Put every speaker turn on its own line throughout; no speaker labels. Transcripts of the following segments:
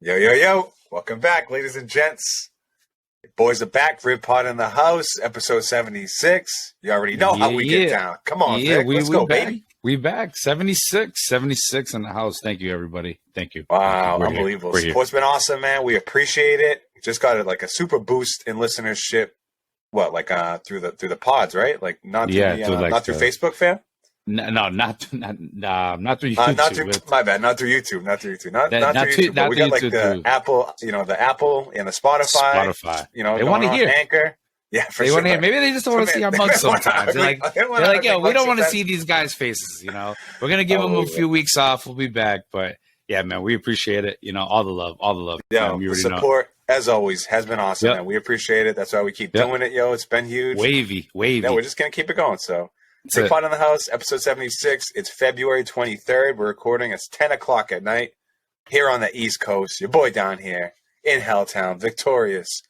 Yo, yo, yo. Welcome back, ladies and gents. Boys are back. Riv Pod in the house, episode 76. You already know how we get down. Come on, Vic. Let's go,
back.
baby.
We back. 76 in the house. Thank you, everybody. Thank you.
Wow,
Thank you.
unbelievable. Support's been awesome, man. We appreciate it. Just got a super boost in listenership. What, through the pods, right? Like not through through Facebook, fam?
No, not through YouTube.
My bad. Not through YouTube. Not through YouTube. Not through YouTube. But we got the Apple, the Apple and the Spotify.
They want to hear
Anchor. Yeah, for
they
sure.
want to hear. Maybe they just don't want to see our mugs sometimes. They're like, yo, we don't want to see these guys' faces. We're gonna give them a few weeks off. We'll be back, but yeah, man, we appreciate it. All the love.
Yeah, the support as always has been awesome, man. We appreciate it. That's why we keep doing it, yo. It's been huge,
wavy.
Yeah, we're just gonna keep it going. So. Riv Pod in the house, episode 76. It's February 23rd. We're recording. It's 10 o'clock at night here on the East Coast. Your boy down here in Helltown, victorious,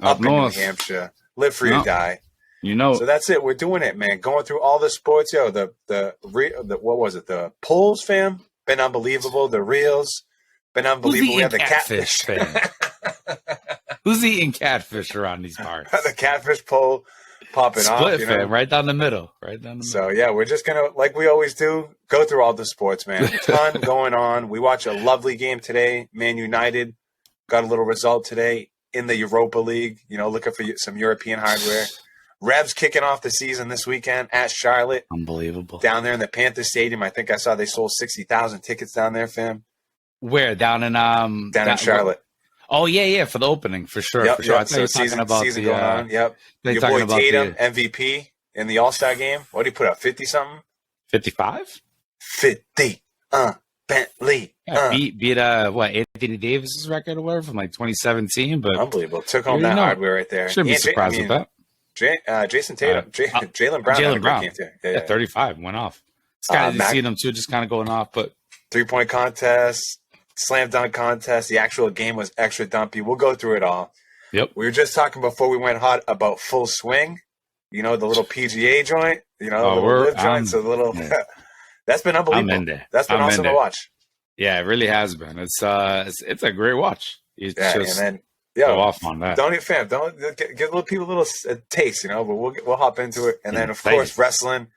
up in New Hampshire. Live free or die. So that's it. We're doing it, man. Going through all the sports. Yo, the what was it? The polls, fam? Been unbelievable. The reels. Been unbelievable. We have the catfish.
Who's eating catfish around these parts?
The catfish poll. Popping
Split,
off,
fam, right down the middle.
So yeah, we're just gonna, like we always do, go through all the sports, man. Ton going on. We watched a lovely game today. Man United got a little result today in the Europa League. Looking for some European hardware. Revs kicking off the season this weekend at Charlotte.
Unbelievable.
Down there in the Panther Stadium, I think I saw they sold 60,000 tickets down there, fam.
Where down in
in Charlotte.
Oh yeah, for the opening for sure.
Yep,
for sure.
Yep. So season going on. Yep. Your boy Tatum, MVP in the All-Star game. What did he put up? 50 something?
55?
50. Bentley.
Beat Anthony Davis's record or whatever from 2017. But
unbelievable. Took home that hardware right there.
Shouldn't be surprised with
that. Jason Tatum, Jaylen Brown.
Jaylen Brown. Yeah, 35 went off. It's kind of see them too, just kind of going off. But
3-point contest. Slam dunk contest. The actual game was extra dumpy. We'll go through it all.
Yep.
We were just talking before we went hot about Full Swing. The little PGA joint. The little live joint. So the little. Yeah. That's been unbelievable.
I'm in there.
That's been awesome to watch.
Yeah, it really has been. It's a great watch.
And then go
off on that.
Don't give little people a little taste. But we'll hop into it. And then of course wrestling.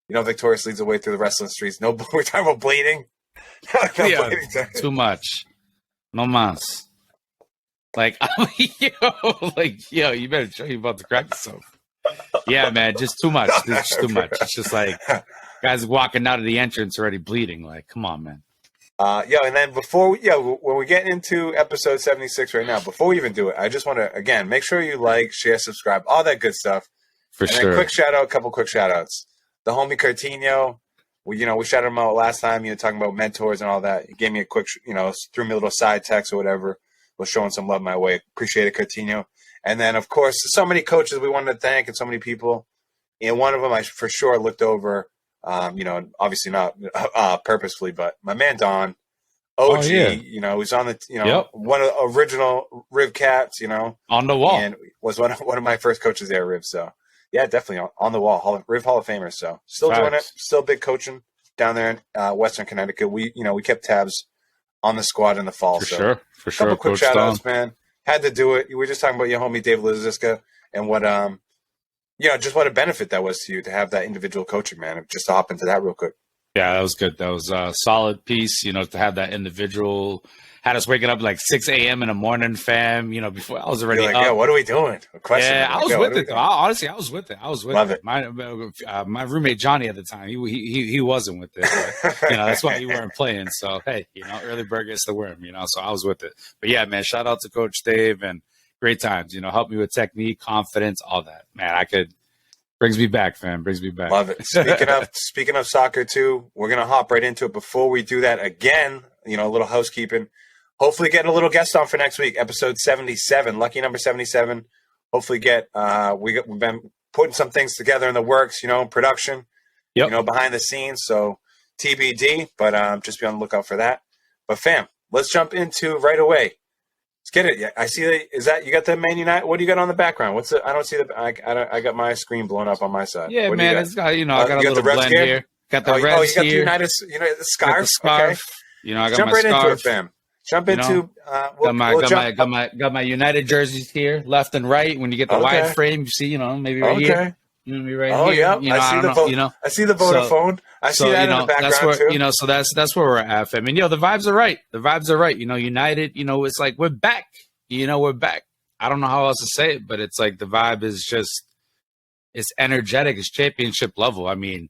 Victorious leads the way through the wrestling streets. No, we're talking about bleeding.
Too much. No mas. Yo, you better show you about to crack yourself. Yeah, man, just too much. It's just too much. It's just like guys walking out of the entrance already bleeding. Come on, man.
And then when we get into episode 76 right now, before we even do it, I just want to, again, make sure you like, share, subscribe, all that good stuff.
For sure.
Then a couple quick shout outs. The homie Coutinho. We shouted him out last time, talking about mentors and all that. He gave me a quick, threw me a little side text or whatever. Was showing some love my way. Appreciate it, Coutinho. And then, of course, so many coaches we wanted to thank and so many people. And one of them I for sure looked over, obviously not purposefully, but my man Don, OG, who's on the, one of the original Riv Cats,
on the wall.
And was one of my first coaches there, Riv. So. Yeah, definitely on the wall, Riv Hall of Famers. So still doing it, still big coaching down there in Western Connecticut. We we kept tabs on the squad in the fall.
For sure.
Couple quick shout outs, man. Had to do it. We were just talking about your homie Dave Liziska and what just what a benefit that was to you to have that individual coaching, man. Just to hop into that real quick.
Yeah, that was good. That was a solid piece. To have that individual. Had us waking up 6 a.m. in the morning, fam. Before I was already up.
Yeah, what are we doing?
Yeah, I was with it. Honestly, I was with it.
Love it.
My roommate Johnny at the time, he wasn't with it. But, that's why he weren't playing. So hey, early bird gets the worm. So I was with it. But yeah, man, shout out to Coach Dave and great times. Help me with technique, confidence, all that. Man, brings me back, fam. Brings me back.
Love it. Speaking of soccer too, we're gonna hop right into it. Before we do that, again, a little housekeeping. Hopefully getting a little guest on for next week, episode 77, lucky number 77. Hopefully we've been putting some things together in the works, production, behind the scenes. So TBD, but just be on the lookout for that. But fam, let's jump into right away. Let's get it. Yeah, I see you got the Man United. What do you got on the background? I don't see I got my screen blown up on my side.
Yeah, man, it's got, I got a little blend here. Got the Revs
you got
here.
the United, the scarf.
Okay.
I got
Jump
my
right
scarf.
Into it,
fam. jump
You know,
into.
got my United jerseys here, left and right. When you get the wide frame, you see, maybe right here. You know, maybe right here.
Yeah. I see the vote. I see the Vodafone. I see that in the background
that's where,
too.
So that's where we're at, fam. And the vibes are right. The vibes are right. United. It's like we're back. We're back. I don't know how else to say it, but it's like the vibe is just, it's energetic. It's championship level. I mean,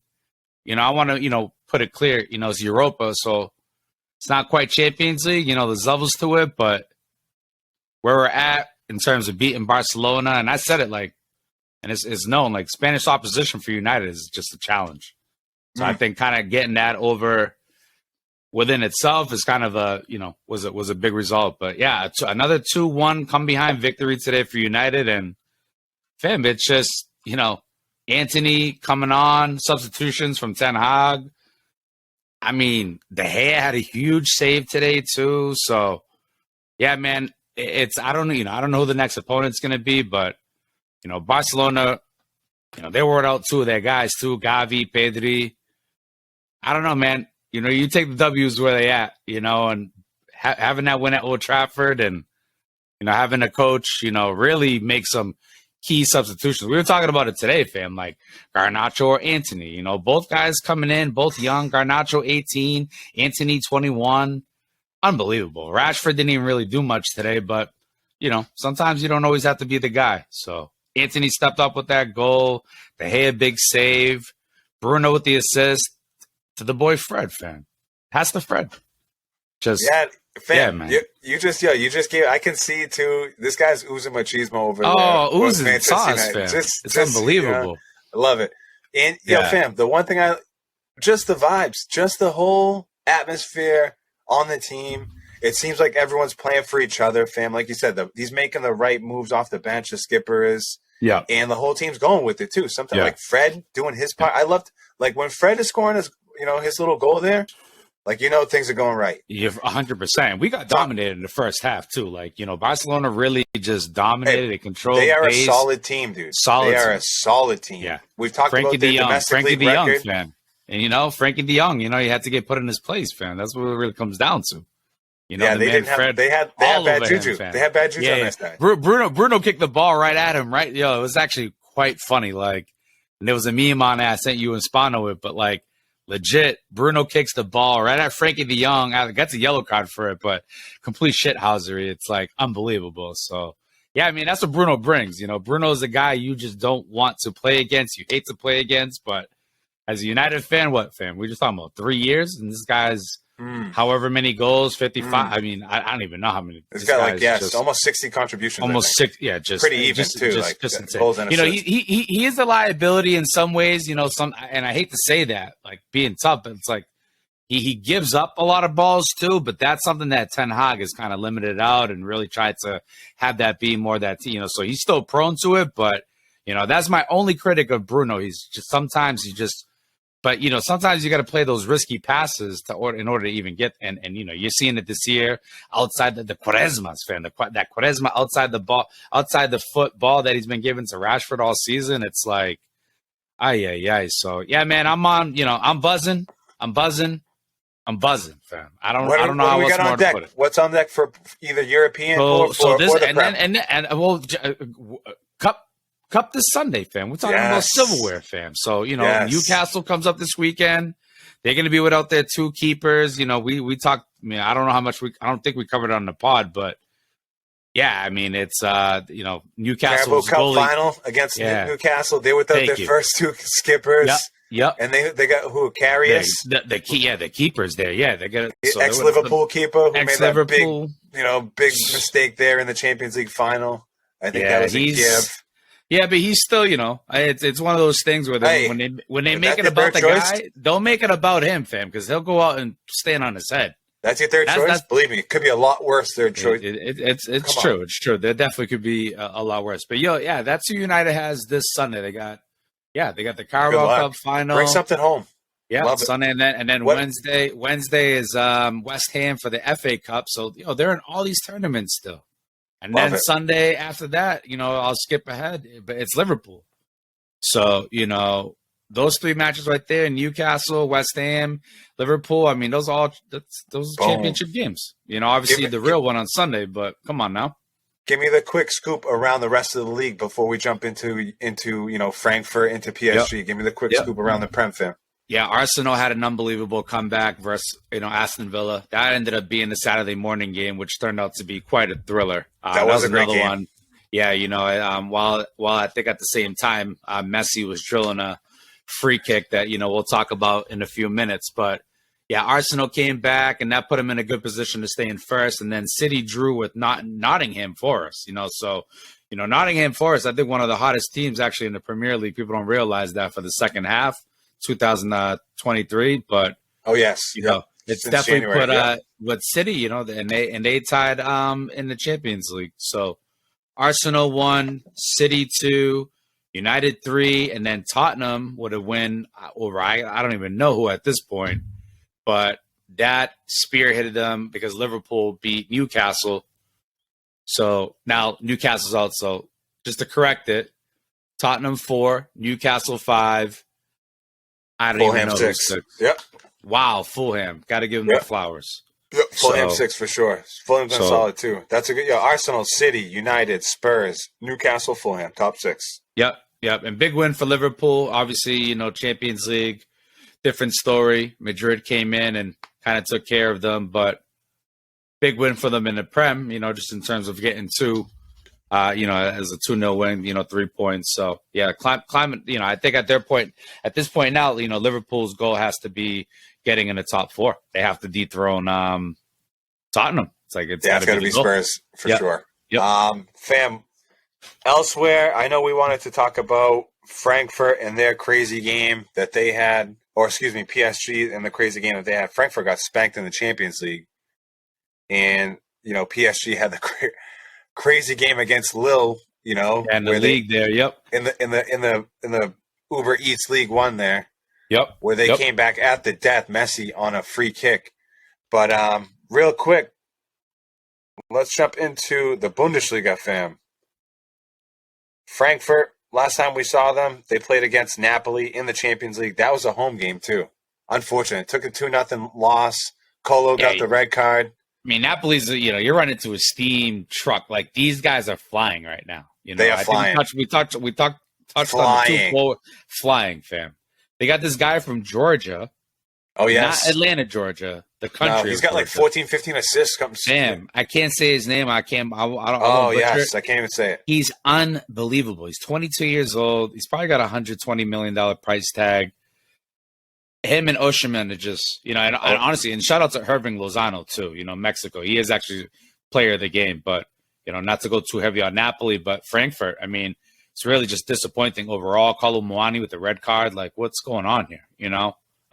I want to, put it clear. It's Europa, so it's not quite Champions League. There's levels to it, but where we're at in terms of beating Barcelona, and I said it like, and it's known, like Spanish opposition for United is just a challenge. So I think kind of getting that over within itself is kind of was a big result. But yeah, another 2-1 come behind victory today for United, and fam, it's just Antony coming on, substitutions from Ten Hag. I mean, De Gea had a huge save today too. So yeah, man, I don't know who the next opponent's gonna be, but Barcelona, they wore out two of their guys too, Gavi, Pedri. I don't know, man. You take the W's where they at, and having that win at Old Trafford, and having a coach, really make some key substitutions. We were talking about it today, fam, like Garnacho or Antony. Both guys coming in, both young. Garnacho 18, Antony 21. Unbelievable. Rashford didn't even really do much today, but sometimes you don't always have to be the guy. So Antony stepped up with that goal. De Gea big save. Bruno with the assist to the boy Fred, fam. Pass to Fred. Just
fam,
man.
You just gave. I can see too. This guy's oozing machismo over there.
Oh, oozing sauce, fam. It's unbelievable.
I love it. And fam, the one thing just the vibes, just the whole atmosphere on the team. It seems like everyone's playing for each other, fam. Like you said, he's making the right moves off the bench. The skipper is, and the whole team's going with it too. Sometimes like Fred doing his part. I loved like when Fred is scoring his little goal there. Like things are going right.
Yeah, 100%. We got dominated in the first half too. Like Barcelona really just dominated. They controlled.
They are
pace.
A solid team, dude.
They
are a solid team.
Yeah,
we've talked
Frankie
about their domestic league record.
Fan. And Frankie De Jong, he had to get put in his place, fam. That's what it really comes down to.
They didn't have. They had bad juju. They had bad juju on this guy.
Bruno kicked the ball right at him. Right, it was actually quite funny. Like, and there was a meme on that I sent you and Spano it, but like legit, Bruno kicks the ball right at Frankie De Jong. Gets a yellow card for it, but complete shithousery. It's like unbelievable. So yeah, I mean that's what Bruno brings. Bruno's a guy you just don't want to play against. You hate to play against, but as a United fan, what fam? We're just talking about 3 years, and this guy's. However many goals, 55. I mean, I don't even know how many.
This guy just almost 60 contributions.
Almost 6. Yeah, just
pretty even too. Just goals and assists.
He is a liability in some ways. And I hate to say that, like being tough, but it's like he gives up a lot of balls too. But that's something that Ten Hag has kind of limited out and really tried to have that be more that So he's still prone to it, but that's my only critic of Bruno. He's just sometimes But sometimes you got to play those risky passes in order to even get and you're seeing it this year outside the Quaresma's fan, that Quaresma outside the ball, outside the football that he's been given to Rashford all season. It's like, So yeah, man, I'm on. I'm buzzing, fam. I don't know how else more to put it.
What's on deck for either European or the Prem?
Cup this Sunday, fam. We're talking about silverware, fam. So, Newcastle comes up this weekend. They're going to be without their two keepers. We talked, I don't know how much I don't think we covered it on the pod, but yeah, I mean, it's, Newcastle's
Cup final against Newcastle. They were without their first two skippers.
Yep.
And they got Karius?
The keepers there. Yeah, they got
ex-Liverpool keeper who made that big mistake there in the Champions League final. I think that was a give.
Yeah, but he's still, it's one of those things where when they make it about the guy, don't make it about him, fam, because he'll go out and stand on his head.
That's your third choice? Believe me, it could be a lot worse third choice.
It's true. It's true. There definitely could be a lot worse. But, that's who United has this Sunday. They got the Carabao Cup final.
Bring something home.
Yeah, love Sunday, and then Wednesday is West Ham for the FA Cup. So, they're in all these tournaments still. And then Sunday after that, I'll skip ahead, but it's Liverpool. So, those three matches right there, Newcastle, West Ham, Liverpool, I mean, those are championship games. Obviously the real one on Sunday, but come on now.
Give me the quick scoop around the rest of the league before we jump into Frankfurt, into PSG.
Yep.
Give me the quick scoop around the Prem fam.
Yeah, Arsenal had an unbelievable comeback versus Aston Villa. That ended up being the Saturday morning game, which turned out to be quite a thriller.
That was a great game.
One. Yeah, while I think at the same time Messi was drilling a free kick that we'll talk about in a few minutes, but yeah, Arsenal came back and that put them in a good position to stay in first, and then City drew with Nottingham Forest. So Nottingham Forest, I think one of the hottest teams actually in the Premier League. People don't realize that for the second half, 2023, but it's definitely January, put with City, and they tied in the Champions League. So Arsenal 1, City 2, United 3, and then Tottenham would have win over I don't even know who at this point, but that spearheaded them because Liverpool beat Newcastle. So now Newcastle's out. So just to correct it, Tottenham 4, Newcastle 5. I don't
Fulham
even know
6. Yep.
Wow, Fulham. Got to give them the flowers.
Yep. Fulham 6 for sure. Fulham's been solid too. That's a good. Arsenal, City, United, Spurs, Newcastle, Fulham, top 6.
Yep. And big win for Liverpool. Obviously, Champions League, different story. Madrid came in and kind of took care of them, but big win for them in the Prem. Just in terms of getting two. As a 2-0 win, 3 points. So yeah, climate. I think at this point now, Liverpool's goal has to be getting in the top 4. They have to dethrone Tottenham. It's
got to be Spurs for sure.
Yep.
Fam. Elsewhere, I know we wanted to talk about Frankfurt and their crazy game that they had, or excuse me, PSG and the crazy game that they had. Frankfurt got spanked in the Champions League, and PSG had the crazy game against Lille,
and the league there,
in the Uber Eats League 1 there, where they came back at the death, Messi on a free kick. But real quick, let's jump into the Bundesliga, fam. Frankfurt, last time we saw them, they played against Napoli in the Champions League. That was a home game too. Unfortunate, took a 2-0 loss. Colo got the red card.
I mean, Napoli's, you're running to a steam truck. Like, these guys are flying right now.
They are flying.
We touched on the two flying, fam. They got this guy from Georgia.
Oh, yes.
Not Atlanta, Georgia. The country.
No, he's got like 14, 15 assists.
Damn, I can't say his name. I can't.
Yes. I can't even say it.
He's unbelievable. He's 22 years old. He's probably got a $120 million price tag. Him and Osimhen are just, and honestly, and shout out to Irving Lozano too, Mexico. He is actually player of the game, but, not to go too heavy on Napoli, but Frankfurt, I mean, it's really just disappointing overall. Kolo Muani with the red card. Like, what's going on here,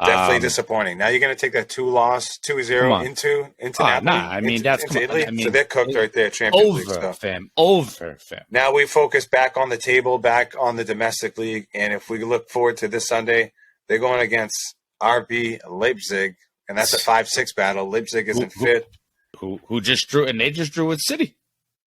Definitely disappointing. Now you're going to take that 2-0 into Napoli?
Nah, I mean, that's
into Italy. So they're cooked right there, Champions League stuff.
Over, fam.
Now we focus back on the table, back on the domestic league, and if we look forward to this Sunday, they're going against RB Leipzig, and that's a 5-6 battle. Leipzig is in 5th.
Who just drew, and they just drew with City.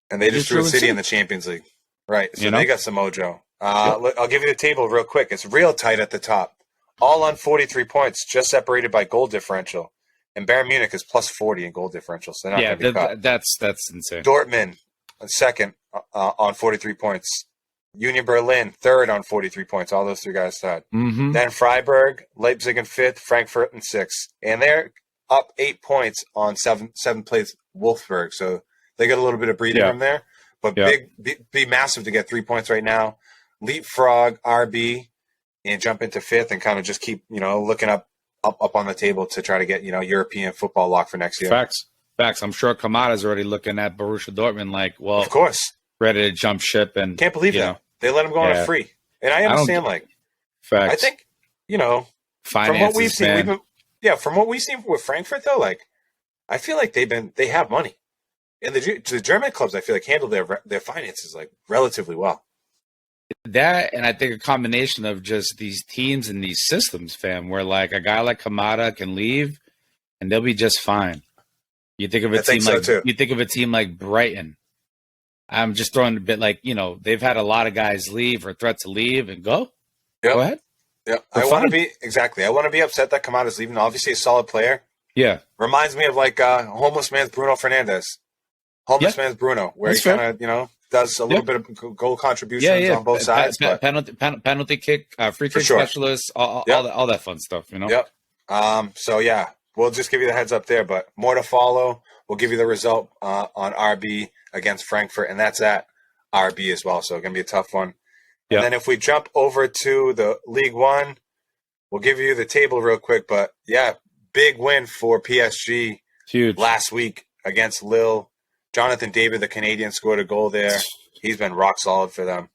And they just drew with City in the Champions League. Right, so they got some mojo. I'll give you the table real quick. It's real tight at the top. All on 43 points, just separated by goal differential. And Bayern Munich is plus 40 in goal differential, so they're not going to be caught.
That's insane.
Dortmund, second on 43 points. Union Berlin, third on 43 points. All those three guys tied.
Mm-hmm.
Then Freiburg, Leipzig in 5th, Frankfurt in 6th. And they're up 8 points on seventh place Wolfsburg. So they got a little bit of breathing room there. But be massive to get 3 points right now. Leapfrog RB and jump into 5th and kind of just keep, looking up on the table to try to get, European football lock for next year.
Facts. I'm sure Kamada's already looking at Borussia Dortmund like, well,
of course,
ready to jump ship. And
can't believe that. They let him go on a free. And I understand,
facts.
I think,
finances,
from what we've seen, from what we've seen with Frankfurt, though, I feel like they have money. And the German clubs, I feel like, handle their finances, relatively well.
That, and I think a combination of just these teams and these systems, fam, where, a guy like Kamada can leave, and they'll be just fine. You think of a team like Brighton. I'm just throwing a bit they've had a lot of guys leave or threat to leave and go.
Yep.
Go ahead.
Yeah,
But
I want to
fine.
be exactly. I want to be upset that Kamada's leaving. Obviously, a solid player.
Yeah.
Reminds me of like homeless man's Bruno Fernandez.
Yeah.
Homeless man's Bruno, where he
That's fair.
kind of does a
Yeah.
little bit of goal
Yeah.
contributions
Yeah.
on both sides, but
Penalty kick, free
for
kick
sure.
specialist,
Yep.
all that fun stuff, you know?
Yep. So yeah, we'll just give you the heads up there, but more to follow. We'll give you the result on RB against Frankfurt, and that's at RB as well. So it's gonna be a tough one. And
Yeah.
then if we jump over to the League One, we'll give you the table real quick. But yeah, big win for PSG
Huge.
last week against Lille. Jonathan David, the Canadian, scored a goal there. He's been rock solid for them.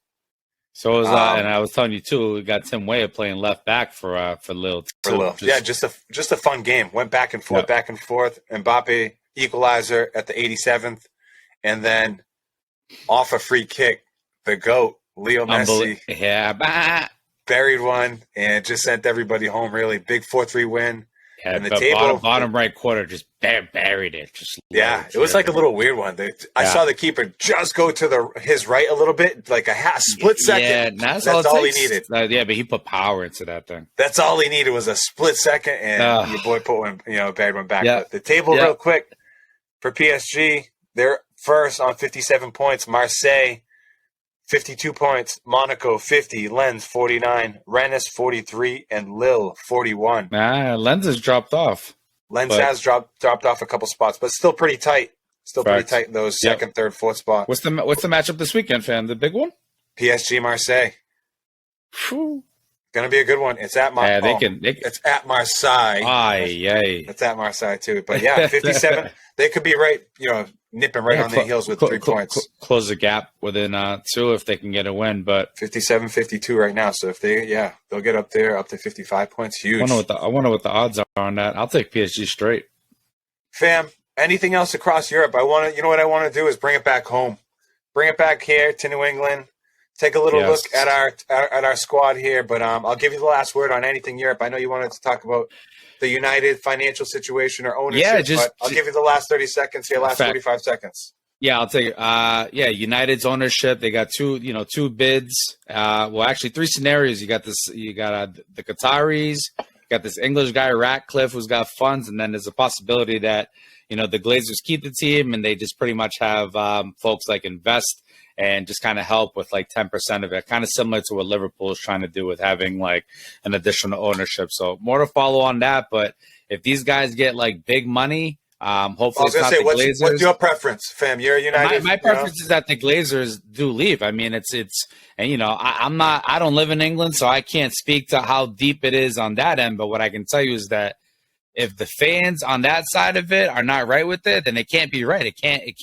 So was and I was telling you too, we got Tim Weah playing left back for Lille too.
For Lille. Yeah, just a fun game. Went back and forth, back and forth. Mbappe equalizer at the 87th, and then off a free kick, the GOAT, Leo Messi, buried one and just sent everybody home. Really big 4-3 win.
Yeah,
and the
but
table,
bottom right quarter just buried it. Just
it was like a little weird one. I saw the keeper just go to his right a little bit, like a split second.
Yeah,
that's all he needed.
Yeah, but he put power into that thing.
That's all he needed was a split second, and your boy put one, buried one back. But the table, real quick, for PSG, they're first on 57 points. Marseille, 52 points. Monaco, 50. Lens, 49. Rennes, 43. And Lille, 41.
Lens has dropped off.
Lens has dropped off a couple spots, but still pretty tight. Pretty tight in those second, third, fourth spot.
What's the matchup this weekend, fam? The big one?
PSG, Marseille.
Whew.
Gonna be a good one. It's at It's at Marseille. It's at Marseille too. But yeah, 57. They could be right, nipping right on their heels with 3 points.
Close the gap within 2 if they can get a win. But
57, 52 right now. So if they'll get up there, up to 55 points. Huge.
I wonder what the odds are on that. I'll take PSG straight.
Fam, anything else across Europe? What I want to do is bring it back home. Bring it back here to New England. Take a little look at our squad here, but I'll give you the last word on anything Europe. I know you wanted to talk about the United financial situation or ownership, but I'll give you the last 30 seconds here, last 45 seconds.
Yeah, I'll take it. United's ownership. They got two bids. Actually 3 scenarios. You got the Qataris, you got this English guy, Ratcliffe, who's got funds, and then there's a possibility that, the Glazers keep the team and they just pretty much have folks like invest and just kind of help with like 10% of it, kind of similar to what Liverpool is trying to do with having like an additional ownership. So more to follow on that. But if these guys get like big money, hopefully it's not the Glazers.
What's your preference, fam? You're United.
My preference is that the Glazers do leave. I mean, I don't live in England, so I can't speak to how deep it is on that end. But what I can tell you is that if the fans on that side of it are not right with it, then it can't be right. It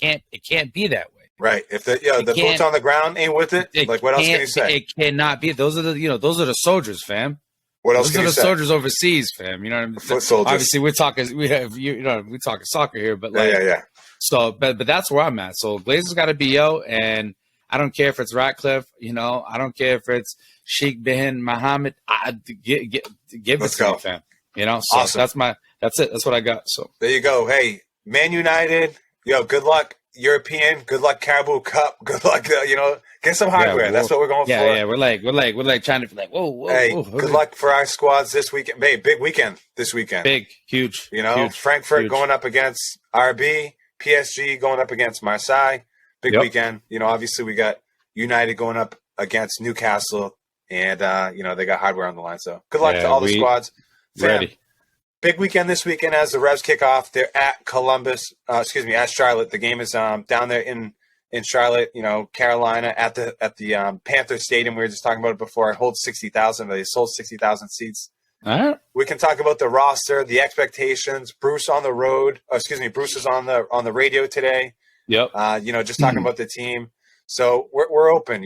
can't be that way.
Right. If the boots on the ground ain't with it, like what else can you say?
It cannot be. Those are the soldiers, fam.
What else can you say?
Those are the soldiers overseas, fam. You know what I mean?
Foot soldiers.
Obviously, we're talking soccer here, but
yeah.
So, but that's where I'm at. So Glazers got to be and I don't care if it's Ratcliffe. I don't care if it's Sheikh bin Mohammed. Give it to me, fam. So
awesome.
That's it. That's what I got. So
there you go. Hey, Man United. Good luck. European, good luck Carabao Cup, good luck, get some hardware. That's what we're going for.
Yeah, we're like trying to be like, whoa.
Hey, good luck for our squads this weekend. Hey, big weekend this weekend.
Big, huge.
Huge, Frankfurt going up against RB, PSG going up against Marseille. Big weekend. Obviously we got United going up against Newcastle, and they got hardware on the line. So good luck to all the squads.
Ready.
Big weekend this weekend as the Revs kick off. They're at at Charlotte. The game is down there in Charlotte, Carolina, at the Panther Stadium. We were just talking about it before. It holds 60,000. They sold 60,000 seats.
All right.
We can talk about the roster, the expectations. Bruce on the road. Bruce is on the radio today.
Yep.
Just talking about the team. So we're open.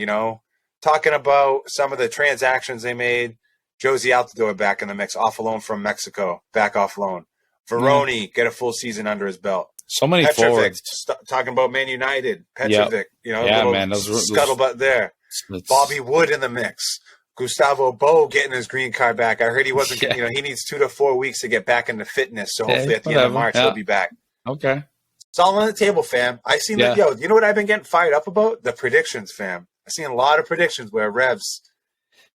Talking about some of the transactions they made. Josie Altidore back in the mix, off loan from Mexico, back off loan. Veroni get a full season under his belt.
So many
Petrovic,
forwards.
Talking about Man United. Petrovic,
man, those
scuttlebutt there. Bobby Wood in the mix. Gustavo Bo getting his green card back. I heard he wasn't. He needs 2 to 4 weeks to get back into fitness. So hopefully at the end of March he'll be back.
Okay.
It's all on the table, fam. I seen that. Yo, you know what I've been getting fired up about? The predictions, fam. I've seen a lot of predictions where Revs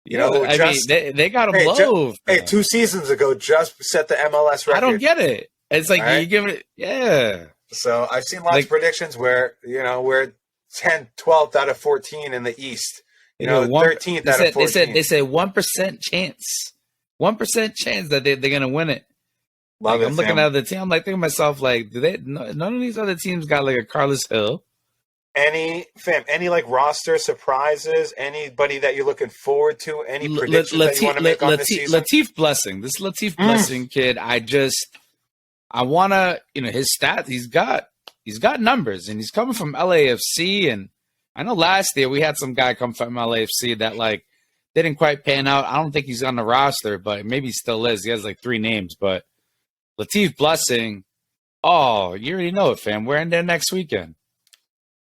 You know,
I mean, they got him low.
Hey, 2 seasons ago, just set the MLS record.
I don't get it. It's like you give it,
So I've seen lots of predictions where, we're 10th, 12th out of 14 in the East. 13th out of 14.
They said 1% chance. 1% chance that they're going to win it.
Love it,
I'm looking at the team. I'm like thinking to myself, like, none of these other teams got like a Carlos Hill.
Any like roster surprises? Anybody that you're looking forward to? Any predictions that you want to make on this season?
Latif Blessing. This Latif Blessing kid, I want to, his stats, he's got numbers, and he's coming from LAFC. And I know last year we had some guy come from LAFC that like didn't quite pan out. I don't think he's on the roster, but maybe he still is. He has like 3 names, but Latif Blessing, oh, you already know it, fam. We're in there next weekend.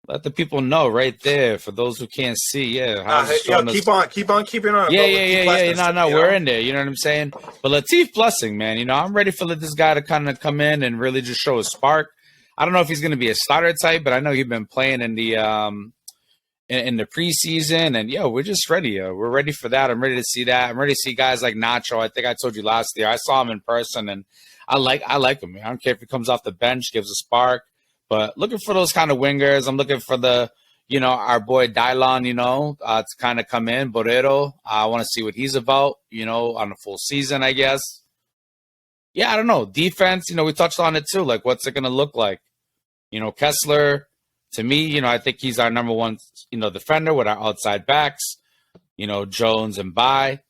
Let the people know right there for those who can't see. Yeah,
keep on keeping on.
Yeah. No, we're in there. You know what I'm saying? But Latif Blessing, man, I'm ready for this guy to kind of come in and really just show a spark. I don't know if he's going to be a starter type, but I know he's been playing in the in the preseason, and we're just ready. We're ready for that. I'm ready to see that. I'm ready to see guys like Nacho. I think I told you last year. I saw him in person, and I like him. Man. I don't care if he comes off the bench, gives a spark. But looking for those kind of wingers. I'm looking for our boy Dylan, to kind of come in. Borrero, I want to see what he's about, on a full season, I guess. Yeah, I don't know. Defense, we touched on it too. Like, what's it going to look like? Kessler, to me, I think he's our number one, defender with our outside backs. Jones and Bai.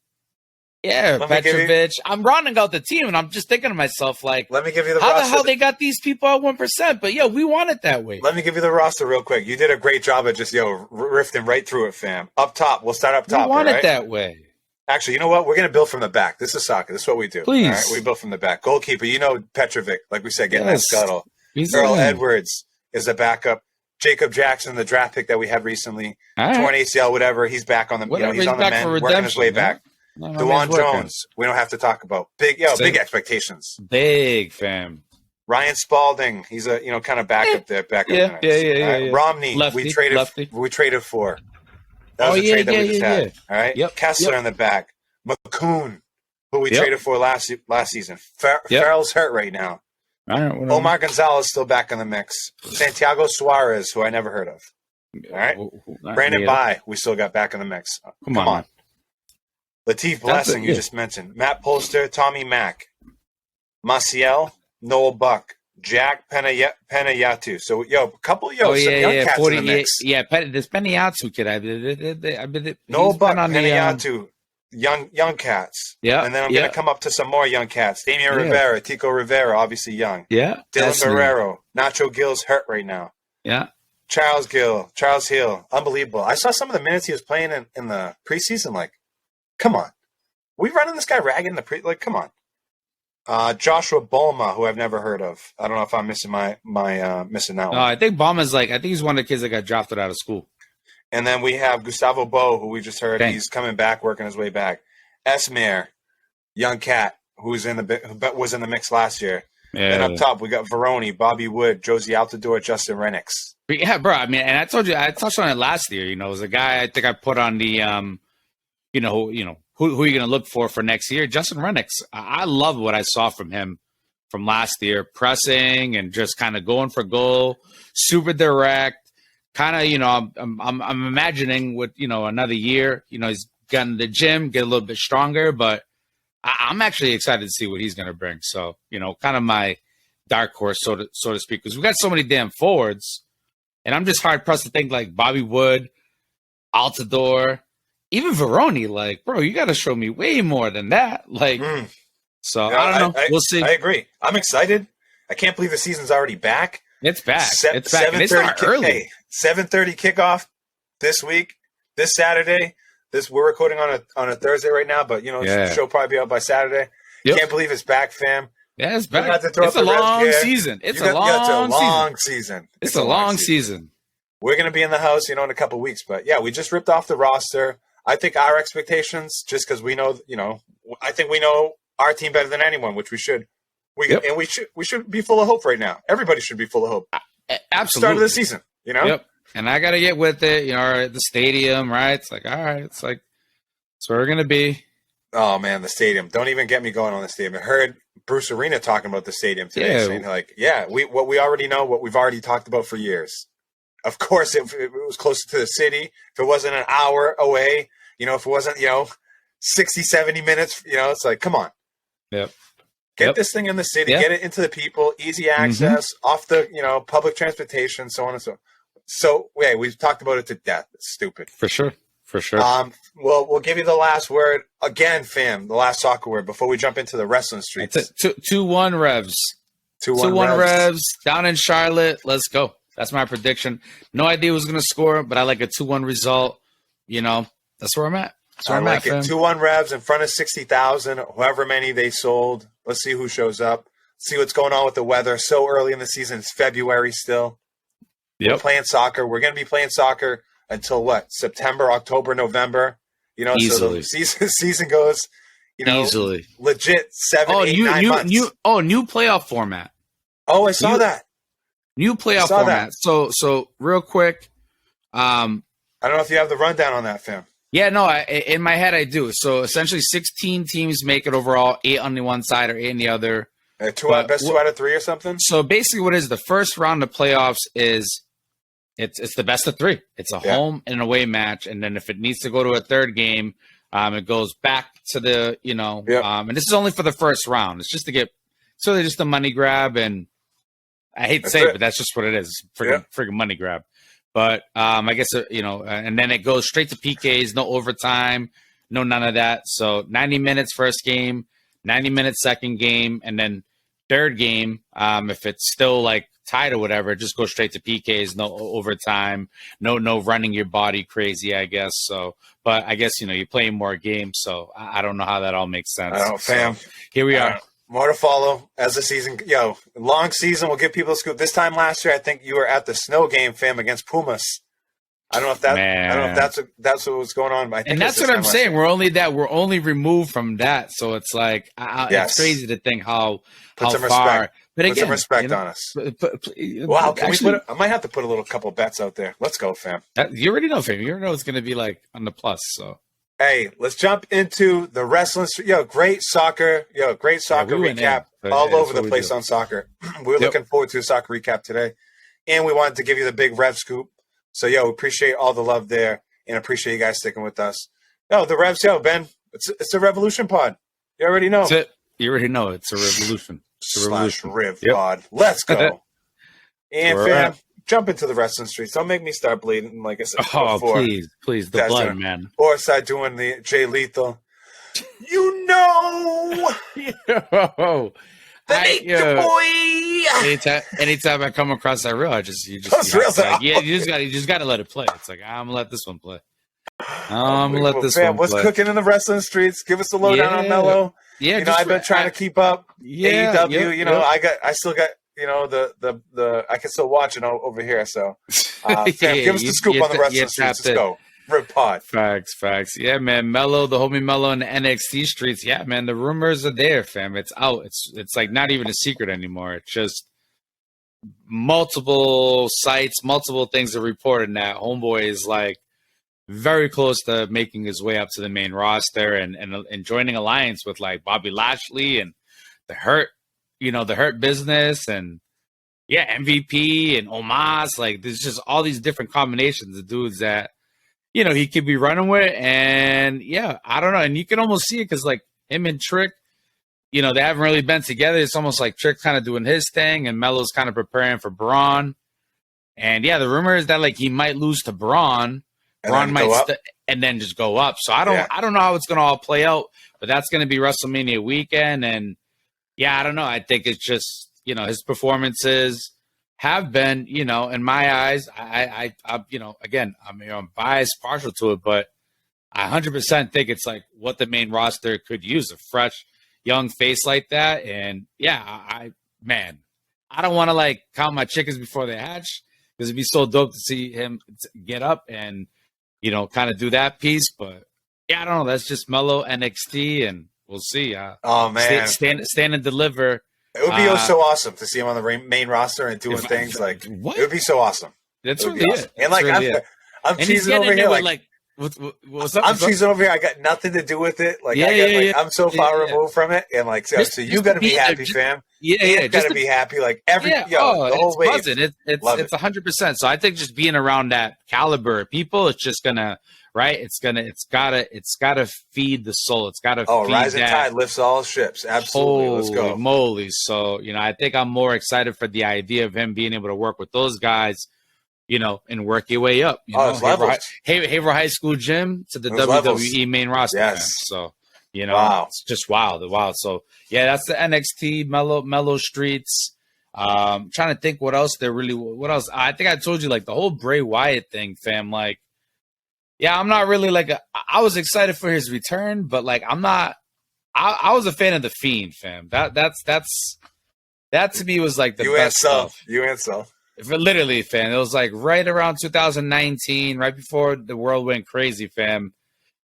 Yeah, Petrovic. I'm rounding out the team, and I'm just thinking to myself, like,
let me give you the
how
roster.
the hell they got these people at 1%? But we want it that way.
Let me give you the roster real quick. You did a great job of just riffing right through it, fam. Up top, we'll start up top.
We want it that way.
Actually, you know what? We're gonna build from the back. This is soccer. This is what we do.
Please,
all right? We build from the back. Goalkeeper, Petrovic, like we said, getting that scuttle. Earl Edwards is the backup. Jacob Jackson, the draft pick that we had recently, torn ACL, whatever. He's back on the. He's on the mend, working his way back. DeJuan Jones, we don't have to talk about. Big expectations.
Big fam.
Ryan Spalding, he's a kind of backup there.
Yeah.
Romney,
lefty,
we traded for. That was a trade that we just had. All right.
Yep.
Kessler in the back. McCoon, who we traded for last season. Farrell's hurt right now. Omar Gonzalez still back in the mix. Santiago Suarez, who I never heard of. All right. Brandon Bai, we still got back in the mix. Come on. Latif Blessing, you just mentioned. Matt Polster, Tommy Mack, Maciel, Noel Buck, Jack Penayatu. So, a couple some young cats in the mix.
Yeah, this Penayatu kid.
Noel Buck, Penayatu, young cats.
Yeah.
And then I'm going to come up to some more young cats. Damian Rivera, Tico Rivera, obviously young.
Yeah.
Dylan Barrero. Nacho Gill's hurt right now.
Yeah.
Charles Hill, unbelievable. I saw some of the minutes he was playing in the preseason, like, come on. We running this guy ragged in the come on. Joshua Bolma, who I've never heard of. I don't know if I'm missing missing that one.
No, I think Bolma's I think he's one of the kids that got drafted out of school.
And then we have Gustavo Bo, who we just heard. He's coming back, working his way back. Esmer, young cat, who was in the mix last year. Yeah. Then up top, we got Veroni, Bobby Wood, Josie Altidore, Justin Renix.
But yeah, bro. I mean, and I told you, I touched on it last year. It was a guy I think I put on the who are you going to look for next year? Justin Renix. I love what I saw from him from last year, pressing and just kind of going for goal, super direct. Kind of, I'm imagining with another year. He's gotten the gym, get a little bit stronger, but I'm actually excited to see what he's going to bring. So, kind of my dark horse, so to speak, because we've got so many damn forwards, and I'm just hard pressed to think like Bobby Wood, Altidore. Even Veroni, like, bro, you got to show me way more than that. Like, so I don't know. We'll see.
I agree. I'm excited. I can't believe the season's already back.
It's back. It's back. And it's not early.
Hey, 7:30 kickoff this week, this Saturday. We're recording on a Thursday right now, but the show will probably be out by Saturday.
Yep.
Can't believe it's back, fam.
Yeah, it's back. It's a long season. It's a long
season.
It's a long season.
We're going to be in the house, in a couple of weeks. But, yeah, we just ripped off the roster. I think our expectations, just because we know, I think we know our team better than anyone, which we should. And we should be full of hope right now. Everybody should be full of hope.
Absolutely.
Start of the season,
Yep. And I got to get with it, at the stadium, right? It's like, all right. It's like, That's where we're gonna be.
Oh man, the stadium! Don't even get me going on the stadium. I heard Bruce Arena talking about the stadium today, saying like, "Yeah, what we already know, what we've already talked about for years." Of course, if it was closer to the city, if it wasn't an hour away, if it wasn't 60, 70 minutes, it's like, come on, get this thing in the city, get it into the people, easy access, off the public transportation, so on and so on. So yeah, we've talked about it to death. It's stupid.
For sure.
Well, we'll give you the last word again, fam. The last soccer word before we jump into the wrestling streets.
2-1 Revs.
2-1
Revs down in Charlotte. Let's go. That's my prediction. No idea who's going to score, but I like a 2-1 result. That's where I'm at.
I like it. 2-1 Revs in front of 60,000, however many they sold. Let's see who shows up. See what's going on with the weather. So early in the season. It's February still.
Yep.
We're playing soccer. We're going to be playing soccer until what? September, October, November.
Easily.
So the season goes,
easily
legit 7, 8, 9 months.
New playoff format.
Oh, I saw that.
New playoff format. That. So real quick.
I don't know if you have the rundown on that, fam.
Yeah, no, in my head I do. So essentially 16 teams make it overall, 8 on the one side or 8 on the other.
Best 2 out of 3 or something?
So basically what is the first round of playoffs is it's the best of 3. It's a home and away match. And then if it needs to go to a third game, it goes back to the, and this is only for the first round. It's just to get really just a money grab. And I hate to say it, but that's just what it is. Friggin' money grab. But I guess, and then it goes straight to PKs, no overtime, no none of that. So 90 minutes first game, 90 minutes second game, and then third game, if it's still like tied or whatever, just go straight to PKs, no overtime, no running your body crazy, I guess. So, but I guess, you're playing more games. So I don't know how that all makes sense.
I don't, fam.
So, here we are.
More to follow as the season. Long season. We'll give people a scoop. This time last year, I think you were at the snow game, fam, against Pumas. I don't know if that's what was going on. But I think
and that's what I'm saying. We're only removed from that. So it's like it's crazy to think how far.
Respect.
But
again, put some respect on us. Wow, I might have to put a couple bets out there. Let's go, fam.
You already know, fam. You already know it's going to be like on the plus. So.
Hey, let's jump into the wrestling. Great soccer. Great soccer recap all over the place on soccer. We're looking forward to a soccer recap today. And we wanted to give you the big Rev scoop. So, appreciate all the love there and appreciate you guys sticking with us. The Revs, Ben, it's a revolution pod. You already know.
That's it. You already know it's a revolution. It's a revolution.
Riv Pod. Let's go. And, fam, jump into the wrestling streets. Don't make me start bleeding, like I said before.
Please, the blood, man.
Or start doing the Jay Lethal. You know!
Yo, boy! Anytime I come across that reel, you just got to let it play. It's like, I'm going to let this one play. I'm going to let this one play.
What's cooking in the wrestling streets? Give us the lowdown on Mello.
Yeah,
I've been trying to keep up. AEW, I still got, I can still watch it over here. So, give us the scoop on the wrestling streets. Let's go. Riv Pod.
Facts. Yeah, man. Mello, the homie Mello in the NXT streets. Yeah, man. The rumors are there, fam. It's out. It's like not even a secret anymore. It's just multiple sites, multiple things are reporting that Homeboy is like very close to making his way up to the main roster and joining alliance with like Bobby Lashley and the Hurt Business and MVP and Omos. Like there's just all these different combinations of dudes that he could be running with. And I don't know. And you can almost see it because like him and Trick, they haven't really been together. It's almost like Trick kind of doing his thing and Melo's kind of preparing for Braun. And the rumor is that like he might lose to Braun. Braun might and then just go up. So I don't know how it's going to all play out, but that's going to be WrestleMania weekend. And I don't know. I think it's just, his performances have been, in my eyes, I again, I'm biased, partial to it, but I 100% think it's like what the main roster could use, a fresh young face like that. And I don't want to like count my chickens before they hatch because it'd be so dope to see him get up and, kind of do that piece. But I don't know. That's just Mellow NXT and we'll see.
Oh man.
Stand and deliver.
It would be so awesome to see him on the main roster and doing things like what? It would be so awesome.
That's really
awesome. And like
really
I'm teasing over here like
What's up?
I'm cheesing over here. I got nothing to do with it. Like, I'm so far removed from it. And like, so you got to be happy, fam.
Yeah,
got to be happy. Like the whole wave.
It's 100%. So I think just being around that caliber of people, it's just gonna, right? It's gotta feed the soul. It's gotta feed
rising
that.
Tide lifts all ships. Absolutely. Let's go.
Holy moly. So, I think I'm more excited for the idea of him being able to work with those guys, and work your way up. Haver High School gym to the WWE levels. Main roster.
Yes.
Fans. So, it's just wild. So, yeah, that's the NXT Mellow Streets. Trying to think what else. I think I told you, like, the whole Bray Wyatt thing, fam. Like, yeah, I'm not really like I was excited for his return, but like I'm not. I was a fan of the Fiend, fam. That to me was like the best stuff.
You and self.
Literally, fam. It was like right around 2019, right before the world went crazy, fam.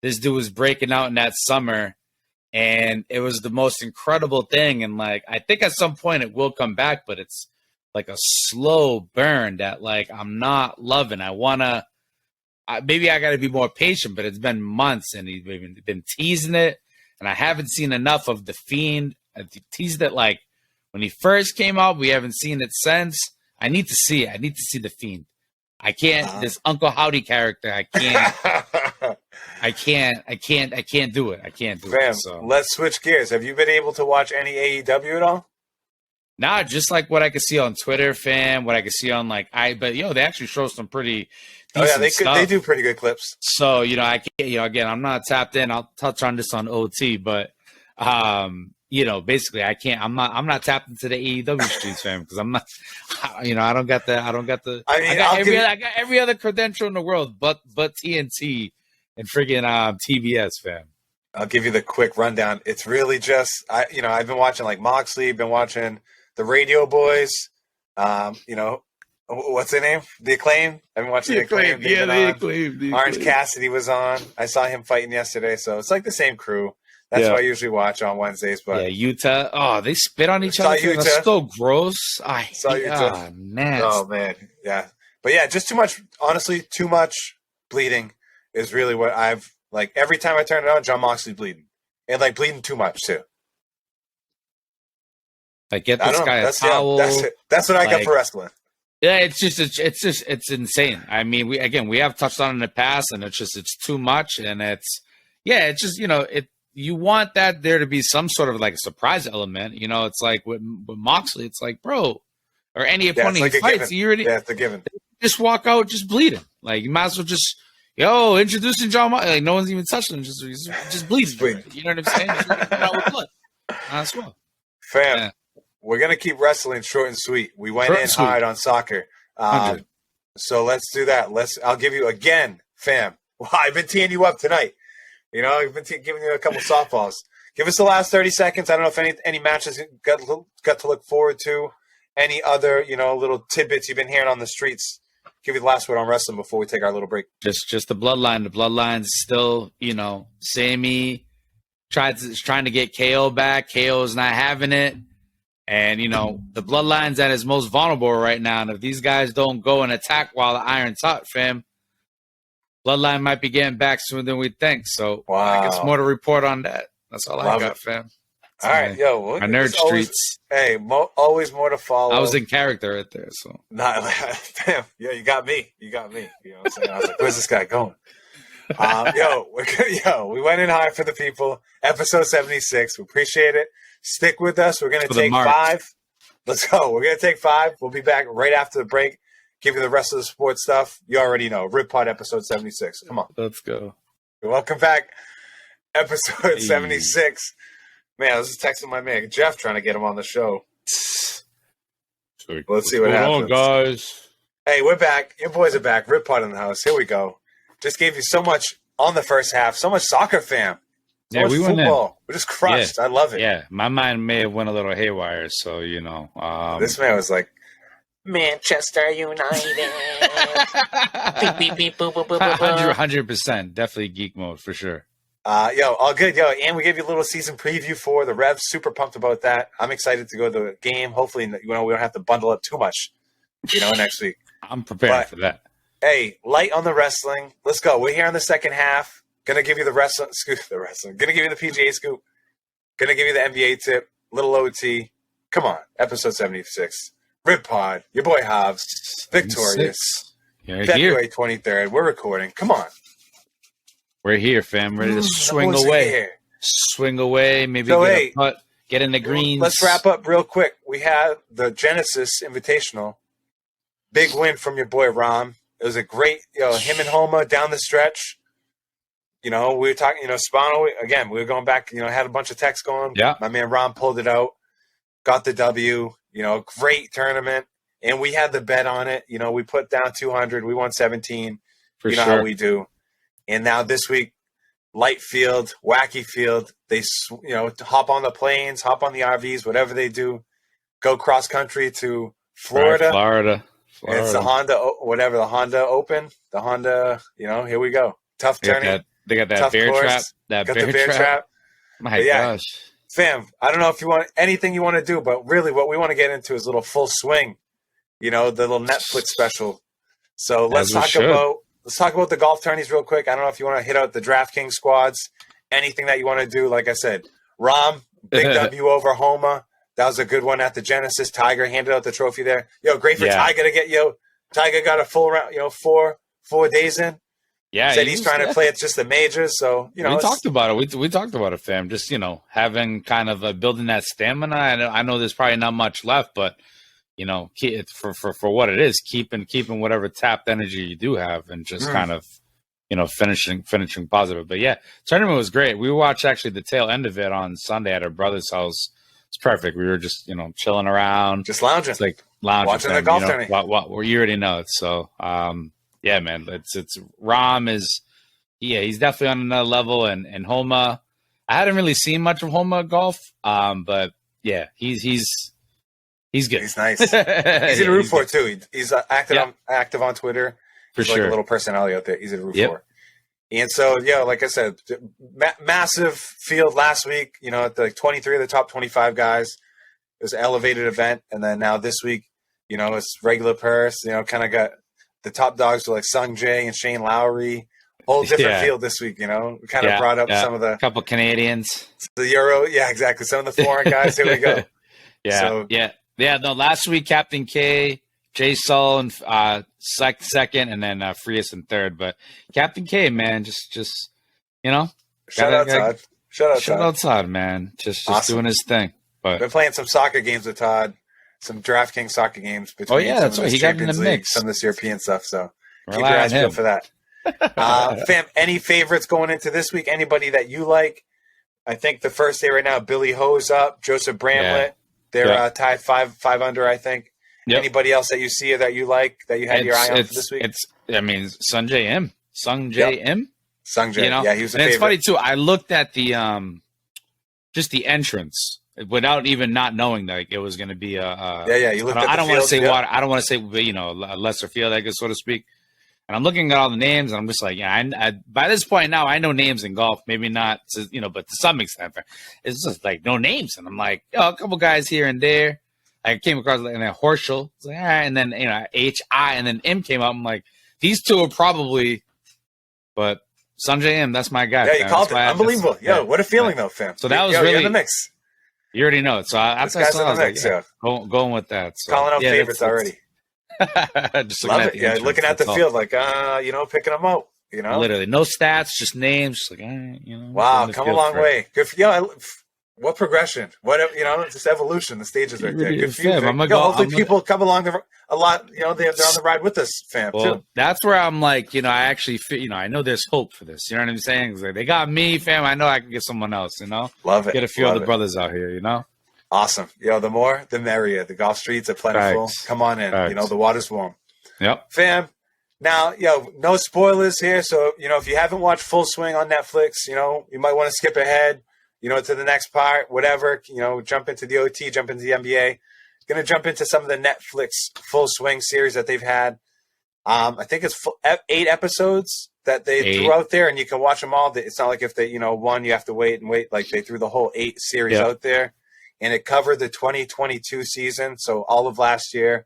This dude was breaking out in that summer, and it was the most incredible thing. And like, I think at some point it will come back, but it's like a slow burn that like I'm not loving. Maybe I got to be more patient, but it's been months, and he's been teasing it, and I haven't seen enough of the Fiend. I teased it like when he first came out. We haven't seen it since. I need to see it. I need to see the Fiend. I can't. This Uncle Howdy character. I can't. I can't do it. I can't do it. So
let's switch gears. Have you been able to watch any AEW at all?
Nah, just like what I could see on Twitter, fam. What I could see on they actually show some pretty.
They do pretty good clips.
So I can't. Again, I'm not tapped in. I'll touch on this on OT, but basically I can't. I'm not tapped into the AEW streets, fam, because I'm not. I don't got the. I got every other credential in the world, but TNT and friggin' TBS, fam.
I'll give you the quick rundown. It's really just I've been watching like Moxley, been watching the Radio Boys. What's their name? The Acclaim. I've been watching the Acclaim.
Yeah, the Acclaim.
Orange Cassidy was on. I saw him fighting yesterday, so it's like the same crew. That's what I usually watch on Wednesdays. But
yeah, Utah. Oh, they spit on each other. That's so gross. I
saw Utah. Oh man, yeah. But yeah, just too much. Honestly, too much bleeding is really what I've like. Every time I turn it on, John Moxley's bleeding, and like bleeding too much too.
Like get this guy a towel.
That's what I got for wrestling.
Yeah, it's insane. I mean, we have touched on it in the past, and it's too much, and it's just you want that there to be some sort of like a surprise element. It's like with Moxley, it's like, bro, or any opponent he fights, you already
it's a given.
Just walk out, just bleeding. Like you might as well just introducing John Moxley. Like no one's even touched him, just bleeding. You know what I'm saying? Just out with blood. As well,
fam. Yeah. We're going to keep wrestling short and sweet. We went in hard on soccer. So let's do that. I'll give you again, fam. Well, I've been teeing you up tonight. I've been giving you a couple softballs. Give us the last 30 seconds. I don't know if any matches you got to look forward to. Any other, little tidbits you've been hearing on the streets. Give you the last word on wrestling before we take our little break.
Just the bloodline. The bloodline's still, Sammy trying to get KO back. KO is not having it. And, the bloodline's at its most vulnerable right now. And if these guys don't go and attack while the iron's hot, fam, bloodline might be getting back sooner than we think. So I guess more to report on that. That's all I got, fam.
All right,
my nerd streets.
Always more to follow.
I was in character right there. So
fam, you got me. You know what I'm saying? I was like, where's this guy going? We went in high for the people. Episode 76. We appreciate it. Stick with us. We're going to take 5. Let's go. We're going to take 5. We'll be back right after the break. Give you the rest of the sports stuff. You already know. Riv Pod episode 76. Come on.
Let's go.
Welcome back. Episode 76. Man, I was just texting my man Jeff trying to get him on the show. Let's see what happens.
Guys.
Hey, we're back. Your boys are back. Riv Pod in the house. Here we go. Just gave you so much on the first half. So much soccer, fam.
We went
football. We're just crushed. I love it.
Yeah, my mind may have went a little haywire. So
this man was like,
Manchester United.
100%, definitely geek mode for sure.
All good, and we gave you a little season preview for the Revs. Super pumped about that. I'm excited to go to the game. Hopefully, we don't have to bundle up too much, next week.
I'm prepared for that.
hey, light on the wrestling. Let's go. We're here in the second half. Gonna give you the wrestling scoop. Gonna give you the PGA scoop. Gonna give you the NBA tip. Little OT. Come on, episode 76. Riv Pod. Your boy Hobbs. Victorious. February 23rd. We're recording. Come on.
We're here, fam. Ready to swing away.
Here.
Swing away. Maybe get in the greens.
Let's wrap up real quick. We had the Genesis Invitational. Big win from your boy Rom. It was a great, him and Homa down the stretch. We were talking, Spano, again, we were going back, had a bunch of texts going.
Yeah. My
man Rom pulled it out, got the W, great tournament. And we had the bet on it. We put down 200. We won 17.
For
you know
sure.
how we do. And now this week, light field, wacky field. They, hop on the planes, hop on the RVs, whatever they do. Go cross country to Florida.
Right, Florida.
It's the Honda Open. The Honda, here we go. Tough turning.
They got that bear trap. That bear trap. My gosh.
Fam, I don't know if you want anything you want to do, but really what we want to get into is a little full swing. The little Netflix special. So let's talk about the golf tourneys real quick. I don't know if you want to hit out the DraftKings squads, anything that you want to do. Like I said, Rom, big W over Homa. That was a good one at the Genesis. Tiger handed out the trophy there. Great for Tiger to get Tiger got a full round, 4 days in.
Yeah,
said he's trying to play at just the majors. So we
talked about it. We talked about it, fam. Just having kind of building that stamina. I know there's probably not much left, but for what it is, keeping whatever tapped energy you do have, and just kind of finishing positive. But yeah, tournament was great. We watched actually the tail end of it on Sunday at our brother's house. It's perfect. We were just chilling around,
just lounging,
it's like lounging,
watching the golf tourney.
What you already know it. So yeah, man, it's Rom is he's definitely on another level, and Homa. I hadn't really seen much of Homa golf, but yeah, he's good.
He's nice. He's a root for too. He's active on Twitter. He's like a little personality out there. He's a root for. And so, like I said, massive field last week. At the 23 of the top 25 guys. It was an elevated event, and then now this week, it's regular purse. Kind of got the top dogs were like Sung Jae and Shane Lowry. Whole different field this week. We kind of brought up some of the
couple Canadians,
the Euro. Yeah, exactly. Some of the foreign guys. Here we go.
No, last week Captain K, Jay Sullivan, second, and then Frias in third. But Captain K, man, just
shout out
Todd, man, just
awesome.
doing his thing. But
been playing some soccer games with Todd, some DraftKings soccer games. Between
that's right. He got in the mix.
Some of this European stuff. So keep your eyes peeled for that. Fam, any favorites going into this week? Anybody that you like? I think the first day right now, Billy Ho's up, Joseph Bramlett. They're tied five under, I think. Yep. Anybody else that you see or that you like that you had your eye on for this week?
Sung Jae M. Sung Jae M.
Sung Jae, he was a favorite.
It's funny too. I looked at the just the entrance without even not knowing that it was going to be
you looked at
I don't
want
to say water. I don't want to say a lesser field, I guess, so to speak. And I'm looking at all the names, and I'm just like, by this point now, I know names in golf. Maybe not, but to some extent, it's just like no names. And I'm like, a couple guys here and there. I came across and then Horschel, like, all right, and then H.I. and then M came up. I'm like, these two are probably, but Sanjay M, that's my guy.
Yeah, you called it. Unbelievable. What a feeling though, fam.
So that was really
you're in the mix.
You already know it. So I
was like,
going with that. So,
calling out favorites already.
Just
love it. Yeah, looking at the field, like picking them out.
Literally no stats, just names. Just like
wow, come a long way. Good for what progression? What just evolution. The stages right there. Good for you. Hopefully people come along a lot. They're on the ride with us, fam.
Well,
too.
That's where I'm like, I actually feel, I know there's hope for this. You know what I'm saying? It's like, they got me, fam. I know I can get someone else.
Love it.
Get a few other brothers out here.
Awesome. The more, the merrier. The golf streets are plentiful.
Facts.
Come on in.
Facts.
The water's warm.
Yep.
Fam. Now, no spoilers here. So, if you haven't watched Full Swing on Netflix, you might want to skip ahead, to the next part, whatever, jump into the OT, jump into the NBA. Going to jump into some of the Netflix Full Swing series that they've had. I think it's 8 episodes that they threw out there, and you can watch them all. It's not like if they, one, you have to wait. Like they threw the whole 8 series out there. And it covered the 2022 season, so all of last year.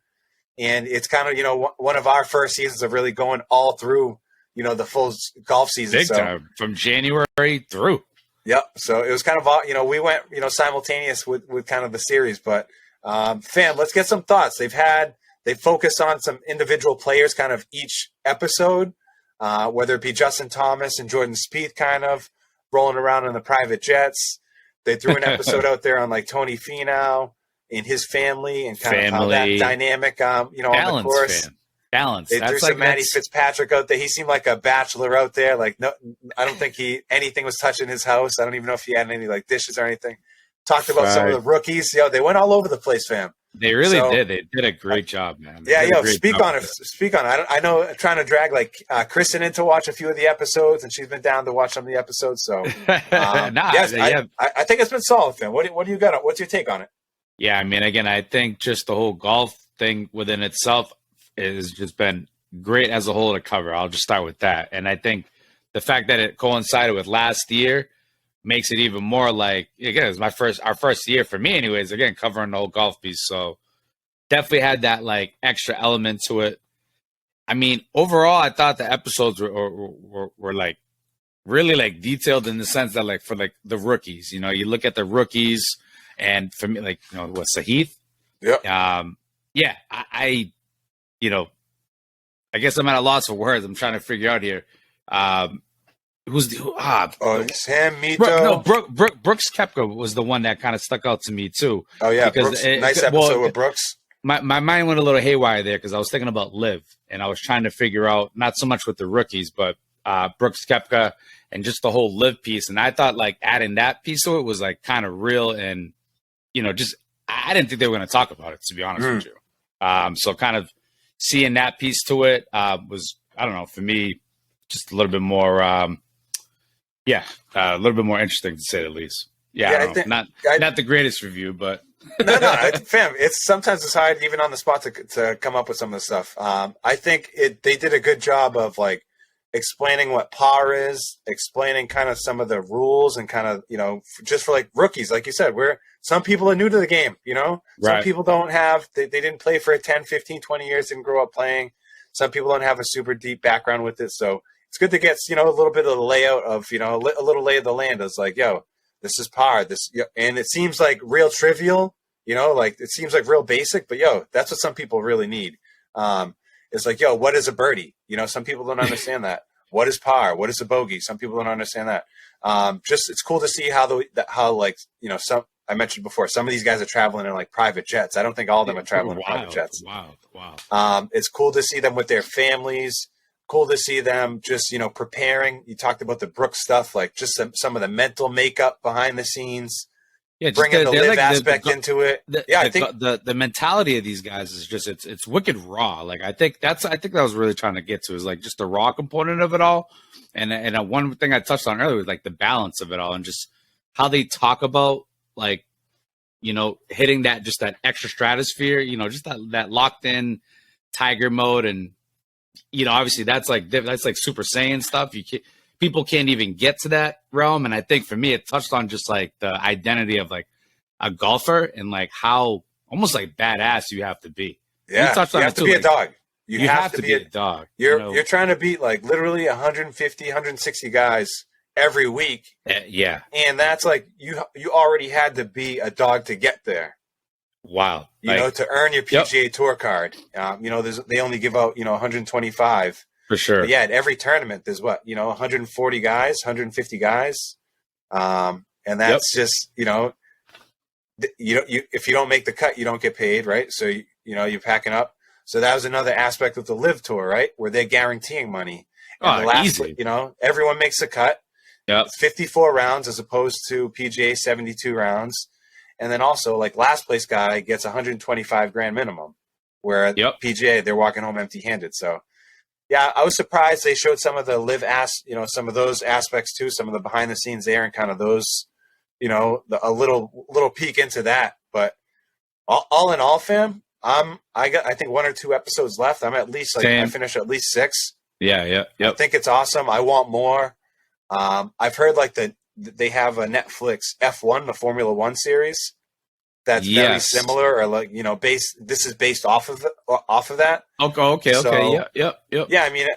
and it's kind of one of our first seasons of really going all through the full golf season.
Big time from January through.
Yep. So it was kind of we went simultaneous with kind of the series, but fam, let's get some thoughts. They focused on some individual players kind of each episode, whether it be Justin Thomas and Jordan Spieth kind of rolling around in the private jets. They threw an episode out there on like Tony Finau and his family and kind of how that dynamic, on the course.
Balance.
They threw some Matty Fitzpatrick out there. He seemed like a bachelor out there. Like, no, I don't think anything was touching his house. I don't even know if he had any like dishes or anything. Talked about some of the rookies. They went all over the place, fam.
They really did. They did a great job, man.
Speak on it. Speak on it. I know, trying to drag like Kristen in to watch a few of the episodes, and she's been down to watch some of the episodes. So, I think it's been solid, fam. What do you got? What's your take on it?
Yeah, I mean, again, I think just the whole golf thing within itself has just been great as a whole to cover. I'll just start with that. And I think the fact that it coincided with last year makes it even more like, again, it was our first year for me anyways, again, covering the whole golf piece. So definitely had that like extra element to it. I mean, overall, I thought the episodes were like really like detailed in the sense that like for like the rookies, you look at the rookies and for me, like, Sahith.
Yeah.
I guess I'm at a loss for words. I'm trying to figure out here. Sam
Mito.
Brooks Koepka was the one that kind of stuck out to me too.
Oh yeah, Brooks, nice episode with Brooks.
My mind went a little haywire there because I was thinking about Liv, and I was trying to figure out not so much with the rookies, but Brooks Koepka and just the whole Liv piece. And I thought like adding that piece to it was like kind of real, and just I didn't think they were going to talk about it, to be honest with you. So kind of seeing that piece to it was, I don't know, for me, just a little bit more, a little bit more interesting to say the least. I think, not the greatest review, but
fam, sometimes it's hard even on the spot to come up with some of the stuff. I think they did a good job of like explaining what par is, explaining kind of some of the rules, and kind of just for like rookies, like you said, where some people are new to the game, some people don't have they didn't play for 10, 15, 20 years, didn't grow up playing. Some people don't have a super deep background with it, so it's good to get a little bit of the layout of a little lay of the land. It's like, this is par, and it seems like real trivial, like it seems like real basic, but that's what some people really need. It's like, what is a birdie? Some people don't understand that. What is par? What is a bogey? Some people don't understand that. It's cool to see how some, I mentioned before, some of these guys are traveling in like private jets. I don't think all of them are traveling in private jets.
Wow.
It's cool to see them with their families. Cool to see them just, preparing. You talked about the Brooks stuff, like just some of the mental makeup behind the scenes.
Yeah,
bringing the live aspect into it.
I think the mentality of these guys is just it's wicked raw. Like I think that was really trying to get to is like just the raw component of it all. And one thing I touched on earlier was like the balance of it all and just how they talk about like hitting that extra stratosphere. Just that locked in Tiger mode, and obviously that's like Super Saiyan stuff. People can't even get to that realm. And I think for me, it touched on just like the identity of like a golfer and like how almost like badass you have to be.
Yeah, you have to be a dog.
You have to be a dog.
You're trying to beat like literally 150, 160 guys every week.
Yeah.
And that's like you already had to be a dog to get there.
Wow.
To earn your PGA Tour card. They only give out, 125.
For sure.
But at every tournament, there's 140 guys, 150 guys. And that's just, if you don't make the cut, you don't get paid, right? So, you're packing up. So that was another aspect of the Live Tour, right? Where they're guaranteeing money. And
easy.
Everyone makes a cut.
Yep.
54 rounds as opposed to PGA 72 rounds. And then also, like, last place guy gets 125 grand minimum, where PGA, they're walking home empty-handed. So, yeah, I was surprised they showed some of the some of those aspects too, some of the behind the scenes there, and kind of those, a little peek into that. But all in all, fam, I think 1 or 2 episodes left. I'm at least I finished at least 6.
Yeah.
I think it's awesome. I want more. I've heard like they have a Netflix F1, the Formula One series. that's very
Yes.
similar, or like this is based off of that.
Okay.
So,
Yep.
Yeah, I mean,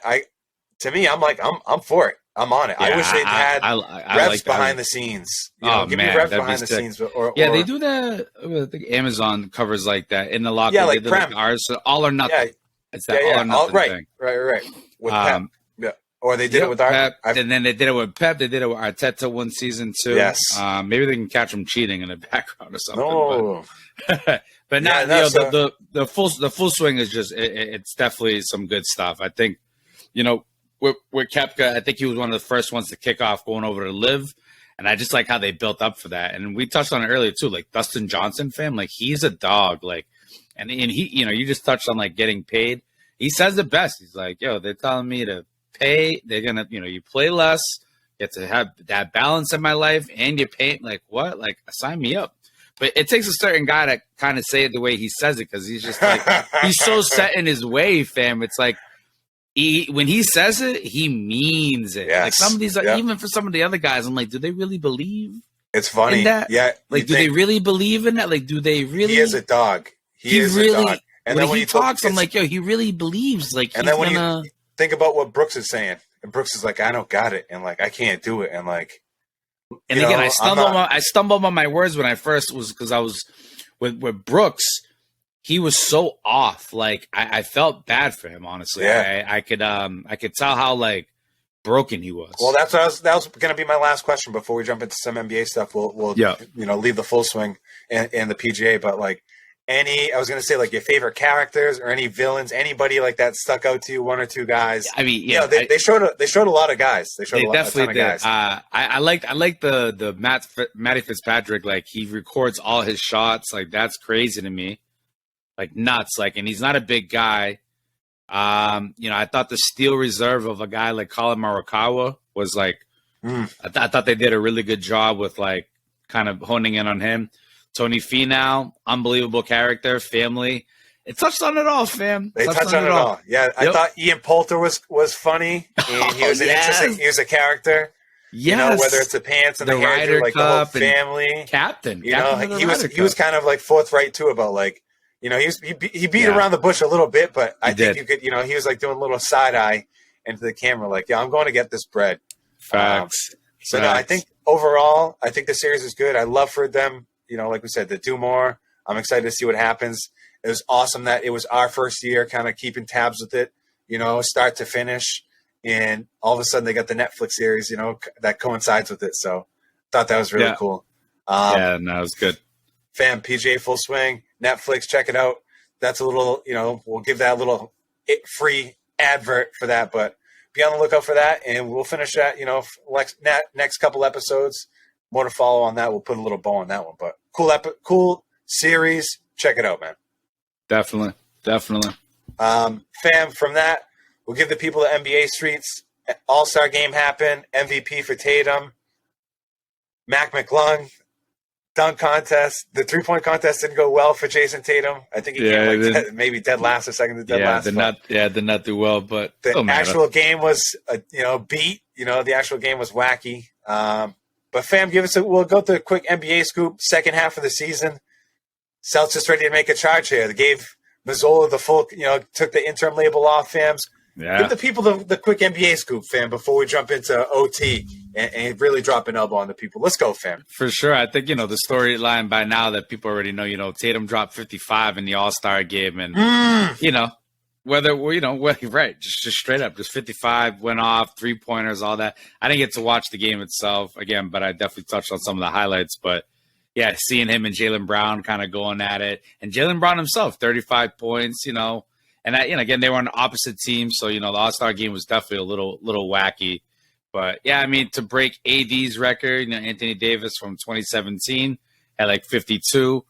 to me, I'm for it. I'm on it.
Yeah,
I wish it had
I
Revs
like that.
behind the scenes.
Oh
Give me
man,
Revs
that'd be
behind the
sick.
scenes, or
They do that. I think Amazon covers like that in the locker.
Yeah,
They
like
did
Prem.
ours, all or nothing.
Yeah,
It's that all or nothing thing.
Right. With Pep, yeah, or they did it with
Pep, and then they did it with Pep. They did it with Arteta one season too.
Yes.
Maybe they can catch him cheating in the background or something.
No,
but not the full swing is just it's definitely some good stuff. I think with Koepka, I think he was one of the first ones to kick off going over to Liv. And I just like how they built up for that. And we touched on it earlier too, like Dustin Johnson, fam, like he's a dog. Like, and he, you just touched on like getting paid. He says it best. He's like, yo, they're telling me to pay. They're gonna, you play less, get to have that balance in my life, and you pay. Like what? Like sign me up. But it takes a certain guy to kind of say it the way he says it, because he's just like he's so set in his way, fam. It's like when he says it, he means it.
Yes.
Like some of these, even for some of the other guys, I'm like, do they really believe?
It's funny.
In that?
Yeah.
Like, do they really believe in that? Like, do they really?
He is a dog. He is really, a dog.
And when he talks, I'm like, yo, he really believes. Like,
and then when you think about what Brooks is saying, and Brooks is like, I don't got it, and like, I can't do it, and like,
and again, I stumbled on my words when I first was, because I was with Brooks. He was so off. Like I felt bad for him, honestly.
Yeah.
I could tell how like broken he was.
Well, that was going to be my last question before we jump into some NBA stuff. We'll leave the full swing and the PGA, but like I was going to say like your favorite characters or any villains, anybody like that stuck out to you, one or two guys.
I mean,
they showed a lot of guys. They
definitely
did.
Guys. I like the Matty Fitzpatrick. Like he records all his shots. Like that's crazy to me. Like nuts, like, and he's not a big guy. I thought the steel reserve of a guy like Colin Morikawa was like, I thought they did a really good job with like kind of honing in on him. Tony Finau, unbelievable character, family. It touched on it all, fam.
They touched on it all. Yeah, I thought Ian Poulter was funny, and he was interesting. He was a character.
Yes.
Whether it's the pants and the
Ryder
hairdo, like the whole family,
captain.
He was kind of like forthright too about like. He beat around the bush a little bit, but I think you could, he was like doing a little side eye into the camera, like, yeah, I'm going to get this bread.
Facts.
No, I think overall, the series is good. I love for them, like we said, to do more. I'm excited to see what happens. It was awesome that it was our first year kind of keeping tabs with it, start to finish. And all of a sudden they got the Netflix series, that coincides with it. So thought that was really cool.
It was good.
Fam, PGA Full Swing, Netflix, check it out. That's a little, we'll give that a little free advert for that, but be on the lookout for that, and we'll finish that, next couple episodes. More to follow on that. We'll put a little bow on that one, but cool series. Check it out, man.
Definitely.
Fam, from that, we'll give the people the NBA streets. All-Star game happened. MVP for Tatum. Mac McClung. Dunk contest. The 3-point contest didn't go well for Jason Tatum. I think he came maybe dead last or second to dead last.
Did not do well, but
the actual game was beat. The actual game was wacky. But fam, we'll go through a quick NBA scoop. Second half of the season, Celtics ready to make a charge here. They gave Mazzola the full, took the interim label off, fam.
Yeah.
Give the people the quick NBA scoop, fam, before we jump into OT and really drop an elbow on the people. Let's go, fam.
For sure. I think, the storyline by now that people already know, Tatum dropped 55 in the All-Star game. And, right, just straight up, just 55 went off, 3-pointers, all that. I didn't get to watch the game itself again, but I definitely touched on some of the highlights. But, yeah, seeing him and Jaylen Brown kind of going at it. And Jaylen Brown himself, 35 points, And again, they were on opposite teams, so the All-Star game was definitely a little wacky. But yeah, I mean, to break AD's record, Anthony Davis from 2017 had like 52.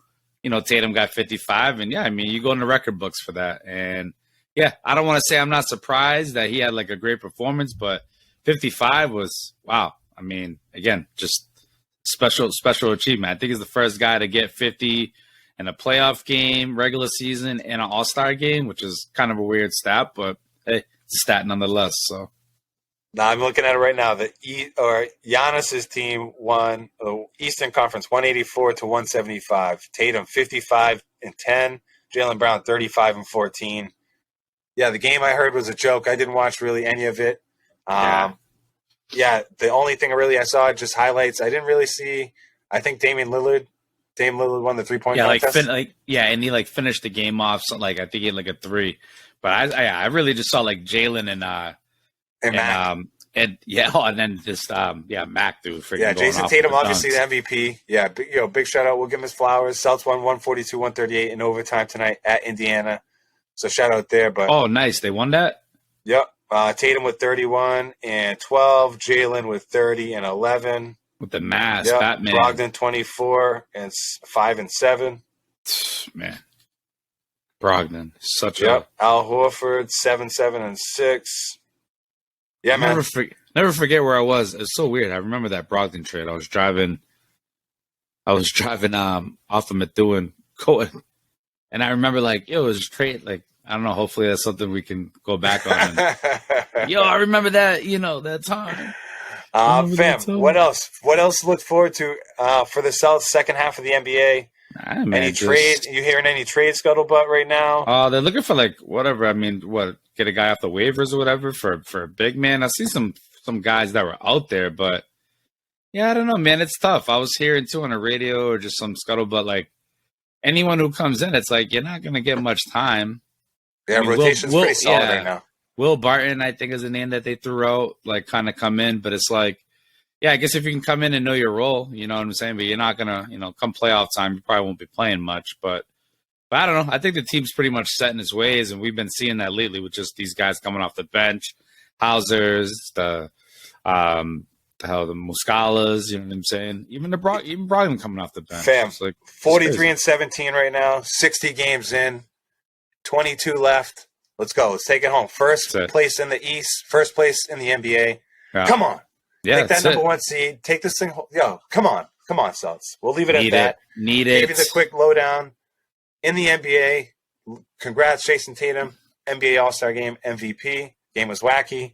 Tatum got 55, and yeah, I mean, you go in the record books for that. And yeah, I don't want to say I'm not surprised that he had like a great performance, but 55 was wow. I mean, again, just special achievement. I think he's the first guy to get 50. In a playoff game, regular season, and an All-Star game, which is kind of a weird stat, but hey, it's a stat nonetheless. So,
Now I'm looking at it right now. Giannis's team won the Eastern Conference 184 to 175. Tatum 55 and 10. Jaylen Brown 35 and 14. Yeah, the game I heard was a joke. I didn't watch really any of it. Yeah, the only thing I saw just highlights. I didn't really see. I think Dame Lillard won the 3-point contest.
And he finished the game off. So, I think he had a 3. But I really just saw Jalen and
Mac.
And then just Mac dude.
Yeah, Jason Tatum, obviously the MVP. Yeah, big shout out. We'll give him his flowers. Celtics won 142-138 in overtime tonight at Indiana. So shout out there. But
nice, they won that.
Yep. Tatum with 31 and 12. Jalen with 30 and 11.
With the mask,
yep.
Batman.
Brogdon 24 and 5 and 7.
Man, Brogdon, such
Al Horford 7 and 6. Yeah, man.
Never forget where I was. It's so weird. I remember that Brogdon trade. I was driving off of Methuen, and I remember it was a trade. I don't know. Hopefully that's something we can go back on. I remember that. That time.
Fam, what else? What else to look forward to for the Celtics second half of the NBA? Any trade? You hearing any trade scuttlebutt right now?
They're looking for whatever. I mean, get a guy off the waivers or whatever for a big man. I see some guys that were out there, but yeah, I don't know, man. It's tough. I was hearing too on the radio or just some scuttlebutt. Anyone who comes in, it's you're not gonna get much time.
Yeah, rotation's pretty solid right now.
Will Barton, I think, is a name that they threw out, kind of come in, but it's I guess if you can come in and know your role, you know what I'm saying? But you're not going to, come playoff time, you probably won't be playing much. But I don't know. I think the team's pretty much set in its ways, and we've been seeing that lately with just these guys coming off the bench. Hausers, the Muscalas, you know what I'm saying? Even Brogdon coming off the bench.
Fam, 43 and 17 right now, 60 games in, 22 left. Let's go. Let's take it home. First place in the East, first place in the NBA. Yeah. Come on.
Yeah,
take that number 1 seed. Take this thing. Yo, come on. Come on, Celtics. We'll leave it at that.
Need it.
Give you the quick lowdown. In the NBA, congrats, Jason Tatum, NBA All-Star Game MVP. Game was wacky.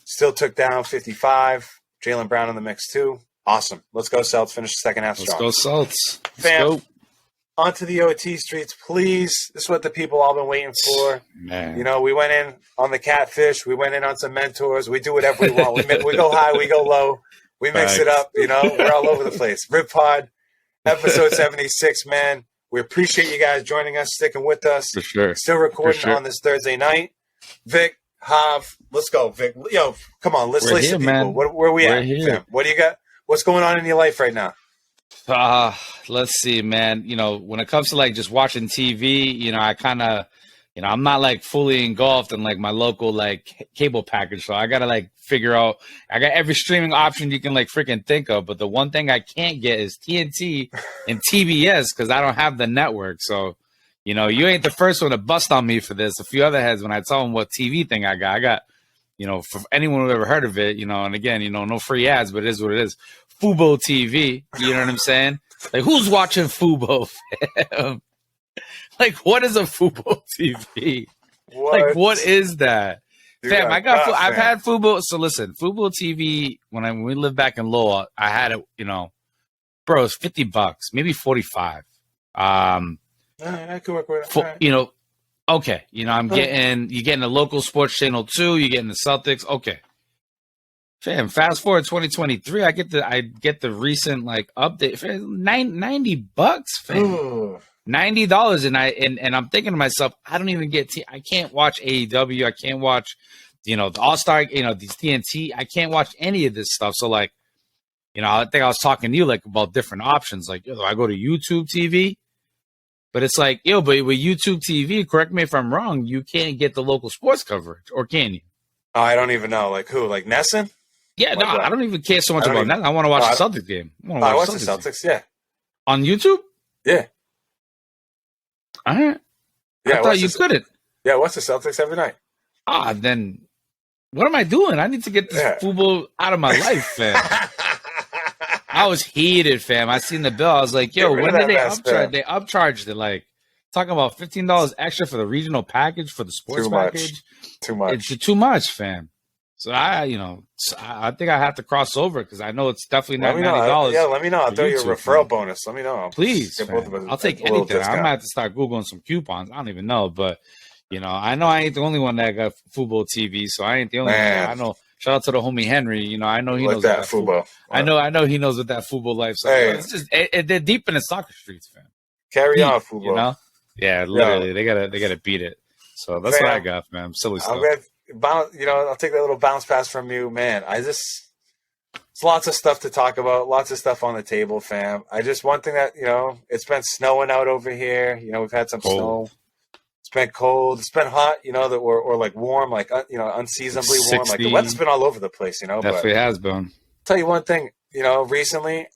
Still took down 55. Jaylen Brown in the mix, too. Awesome. Let's go, Celtics. Finish the second half strong.
Let's go, Celtics.
Fam, onto the OT streets, please. This is what the people all been waiting for.
Man.
We went in on the catfish. We went in on some mentors. We do whatever we want. We go high. We go low. We mix it up. We're all over the place. Riv Pod, episode 76, man. We appreciate you guys joining us, sticking with us.
For sure.
Still recording on this Thursday night. Vic, Hav, let's go, Vic. Yo, come on. Let's listen to people.
Man.
Where are we at, fam? What do you got? What's going on in your life right now?
Let's see, man. When it comes to just watching TV, I kind of, I'm not fully engulfed in my local cable package. So I gotta figure out. I got every streaming option you can freaking think of, but the one thing I can't get is TNT and TBS because I don't have the network. So, you ain't the first one to bust on me for this. A few other heads when I tell them what TV thing I got, for anyone who ever heard of it, and again, no free ads, but it is what it is. Futbol TV, you know what I'm saying? Who's watching Futbol, fam? What is a Futbol TV? What is that? Fam, I've had Futbol. So listen, Futbol TV, when we lived back in Lowell, I had it, bro, it's $50, maybe 45.
I could work with it.
Okay. You're getting the local sports channel too. You're getting the Celtics. Okay. Fam, fast forward 2023, I get the recent update. Fam, $90, fam.
Ooh.
$90, and I'm thinking to myself, I don't even I can't watch AEW, I can't watch, the All-Star, these TNT, I can't watch any of this stuff. So I think I was talking to you about different options. Do I go to YouTube TV? But it's but with YouTube TV, correct me if I'm wrong, you can't get the local sports coverage, or can you?
Oh, I don't even know. Who? Nesson?
Yeah, no, I don't even care so much about that. I want to watch the Celtics game.
I watch the Celtics, yeah.
On YouTube?
Yeah.
All right.
Yeah,
I thought you couldn't.
Yeah, I watch the Celtics every night.
Then what am I doing? I need to get this football out of my life, fam. I was heated, fam. I seen the bill. I was like, yo, when did they upcharge? They upcharged it. Talking about $15 extra for the regional package for the sports package.
Too much.
It's too much, fam. So I think I have to cross over because I know it's definitely
Let
not
me know.
$90.
Yeah, let me know. I'll
for
throw you a
YouTube,
referral
fam.
bonus. Let me know.
Please,
Get
fam.
both of us
I'll take
a little
anything. I
discount.
might have to start Googling some coupons. I don't even know, but I know I ain't the only one that got Futbol TV, so I ain't the only one.
Man.
I know. Shout out to the homie Henry. I know he
Like
knows
that
what that
Futbol.
I know he knows what that Futbol life. So
Hey.
it's just they're deep in the soccer streets, fam.
Carry
Deep,
on, Futbol.
Yeah, literally, they gotta beat it. So that's what I got, man. Silly stuff.
I'll take that little bounce pass from you, man. It's lots of stuff to talk about, lots of stuff on the table, fam. One thing that, it's been snowing out over here. We've had some snow. It's been cold. It's been hot, or like warm, like, unseasonably warm. Like the weather's been all over the place,
Definitely has been.
Tell you one thing, recently,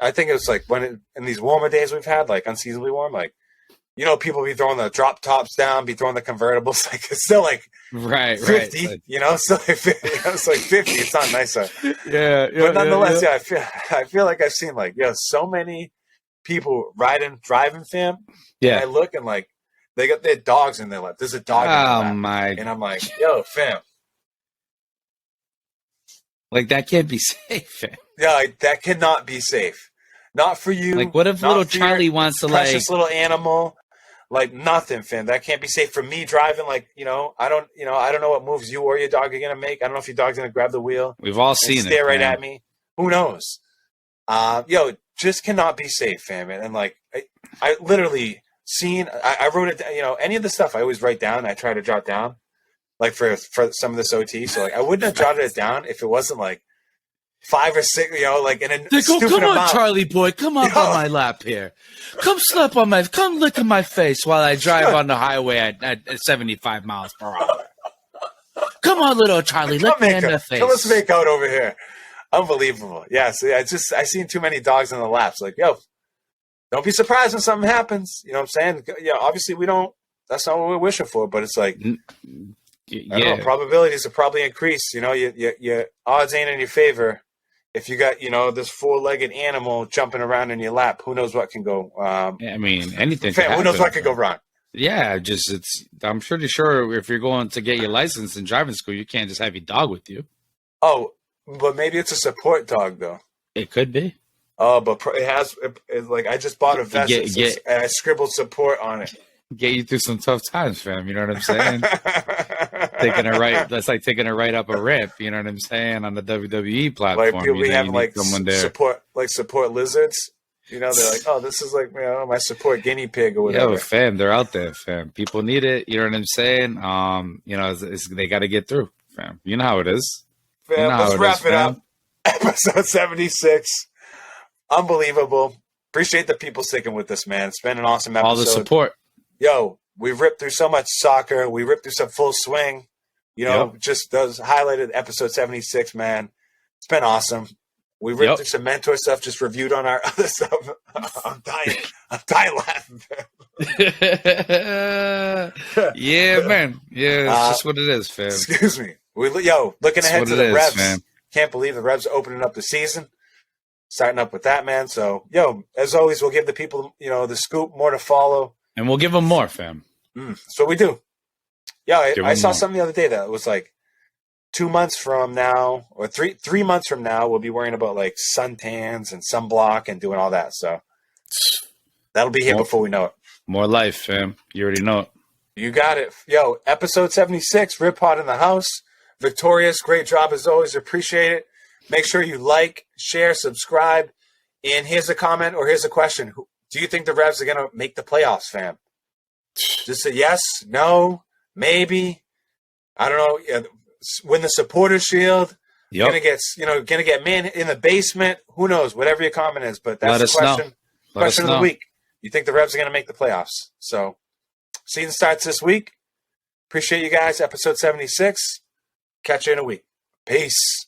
I think it was like in these warmer days we've had, like unseasonably warm, like, people be throwing the drop tops down, be throwing the convertibles. Like it's still like 50,
right.
So it's like 50. It's not nice.
Yeah.
But nonetheless, I feel like I've seen like, so many people driving, fam.
Yeah.
And I look and like, they got their dogs in their lap. There's a dog in their lap. And I'm like, yo, fam.
Like that can't be safe, fam.
Yeah, like, that cannot be safe. Not for you.
Like, what if little Charlie wants to
precious little animal? Like nothing, fam. That can't be safe for me driving. Like, I don't know what moves you or your dog are gonna make. I don't know if your dog's gonna grab the wheel.
We've all seen it.
Stare right at me. Who knows? Just cannot be safe, fam. And like, I literally seen. I wrote it. Any of the stuff I always write down. I try to jot down, like for some of this OT. So like, I wouldn't have jotted it down if it wasn't like 5 or 6, like in a stupid
come on,
amount.
Charlie boy, come up on my lap here. Come lick on my face while I drive on the highway at 75 miles per hour. Come on, little Charlie, lick me in the face.
Let's make out over here. Unbelievable. Yeah, so I seen too many dogs in the laps. Like, yo, don't be surprised when something happens. You know what I'm saying? Yeah, obviously that's not what we're wishing for, but it's like, I don't know, probabilities are probably increased. Your odds ain't in your favor. If you got, this 4-legged animal jumping around in your lap, who knows what can go?
Anything.
Who knows what could go wrong?
Yeah, I'm pretty sure if you're going to get your license in driving school, you can't just have your dog with you.
Oh, but maybe it's a support dog, though.
It could be.
Oh, but it's like I just bought a vest and I scribbled support on it.
Get you through some tough times, fam. You know what I'm saying? That's like taking a right up a ramp. You know what I'm saying, on the WWE platform.
Like people having like support lizards. They're like, oh, this is like my support guinea pig or whatever.
Yo, fam, they're out there, fam. People need it. You know what I'm saying? They got to get through, fam. You know how it is.
Fam, let's wrap it up. Episode 76. Unbelievable. Appreciate the people sticking with us, man. It's been an awesome episode.
All the support.
Yo, we've ripped through so much soccer. We ripped through some full swing. Just those highlighted episode 76, man. It's been awesome. We ripped through some mentor stuff, just reviewed on our other stuff. I'm dying laughing.
Yeah, man. Yeah, it's just what it is, fam.
Excuse me. Looking ahead to the Revs. Man. Can't believe the Revs opening up the season. Starting up with that, man. So, as always, we'll give the people, the scoop, more to follow.
And we'll give them more, fam.
That's what we do. Yeah, I saw something the other day that was like 2 months from now, or three months from now, we'll be worrying about like suntans and sunblock and doing all that. So that'll be here before we know it.
More life, fam. You already know it.
You got it. Yo, episode 76, Riv Pod in the house. Victorious, great job as always. Appreciate it. Make sure you like, share, subscribe. And here's a comment or here's a question. Do you think the Revs are going to make the playoffs, fam? Just a yes, no, maybe. I don't know. Win the supporter shield. Yep. Gonna get man in the basement. Who knows? Whatever your comment is, but that's the question. Question of the week. You think the Revs are gonna make the playoffs? So season starts this week. Appreciate you guys. Episode 76. Catch you in a week. Peace.